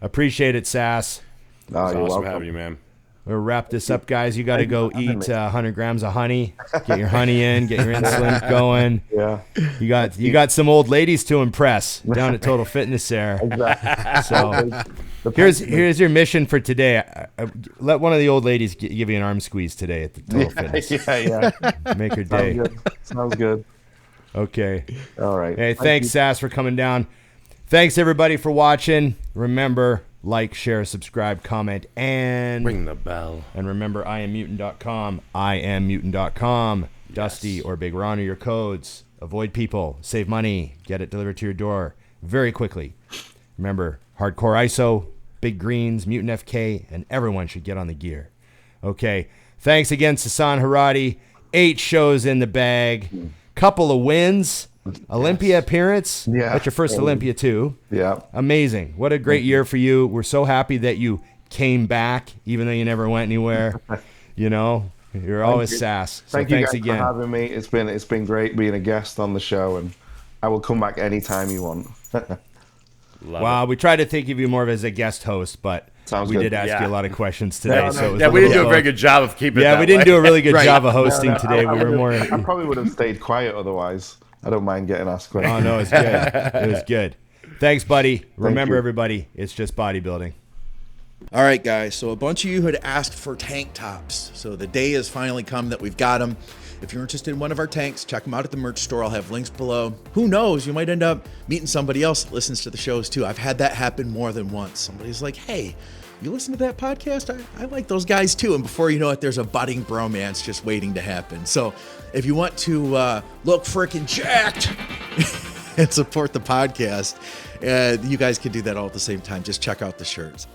Appreciate it, Sas. It's awesome having you, man. We'll wrap this up, guys. You got to go eat 100 grams of honey. Get your honey in. Get your insulin going. Yeah. You got some old ladies to impress down at Total Fitness there. Exactly. So here's your mission for today. Let one of the old ladies give you an arm squeeze today at the Total Fitness. Yeah. Make her day. Sounds good. Okay. All right. Hey, thanks, Sas, for coming down. Thanks, everybody, for watching. Remember, like, share, subscribe, comment, and ring the bell. And remember, IamMutant.com. IamMutant.com. Dusty or Big Ron are your codes. Avoid people. Save money. Get it delivered to your door very quickly. Remember, Hardcore ISO, Big Greens, Mutant FK, and everyone should get on the gear. Okay. Thanks again, Sasan Heirati. 8 shows in the bag. Couple of wins. Olympia appearance. Yeah. That's your first Olympia too. Yeah. Amazing. What a great year for you. We're so happy that you came back, even though you never went anywhere. You know, you're always Sas. So Thank you thanks guys again for having me. It's been great being a guest on the show, and I will come back anytime you want. Wow, we tried to think of you more as a guest host, but we did ask you a lot of questions today. We didn't do a very good job of keeping it that we didn't way. do a really good job of hosting today. We were more. I probably would have stayed quiet otherwise. I don't mind getting asked questions. Oh, no, it's good. It was good. Thanks, buddy. Remember, everybody, it's just bodybuilding. All right, guys. So a bunch of you had asked for tank tops. So the day has finally come that we've got them. If you're interested in one of our tanks, check them out at the merch store. I'll have links below. Who knows? You might end up meeting somebody else that listens to the shows too. I've had that happen more than once. Somebody's like, hey, you listen to that podcast? I like those guys too. And before you know it, there's a budding bromance just waiting to happen. So if you want to look freaking jacked and support the podcast, you guys can do that all at the same time. Just check out the shirts.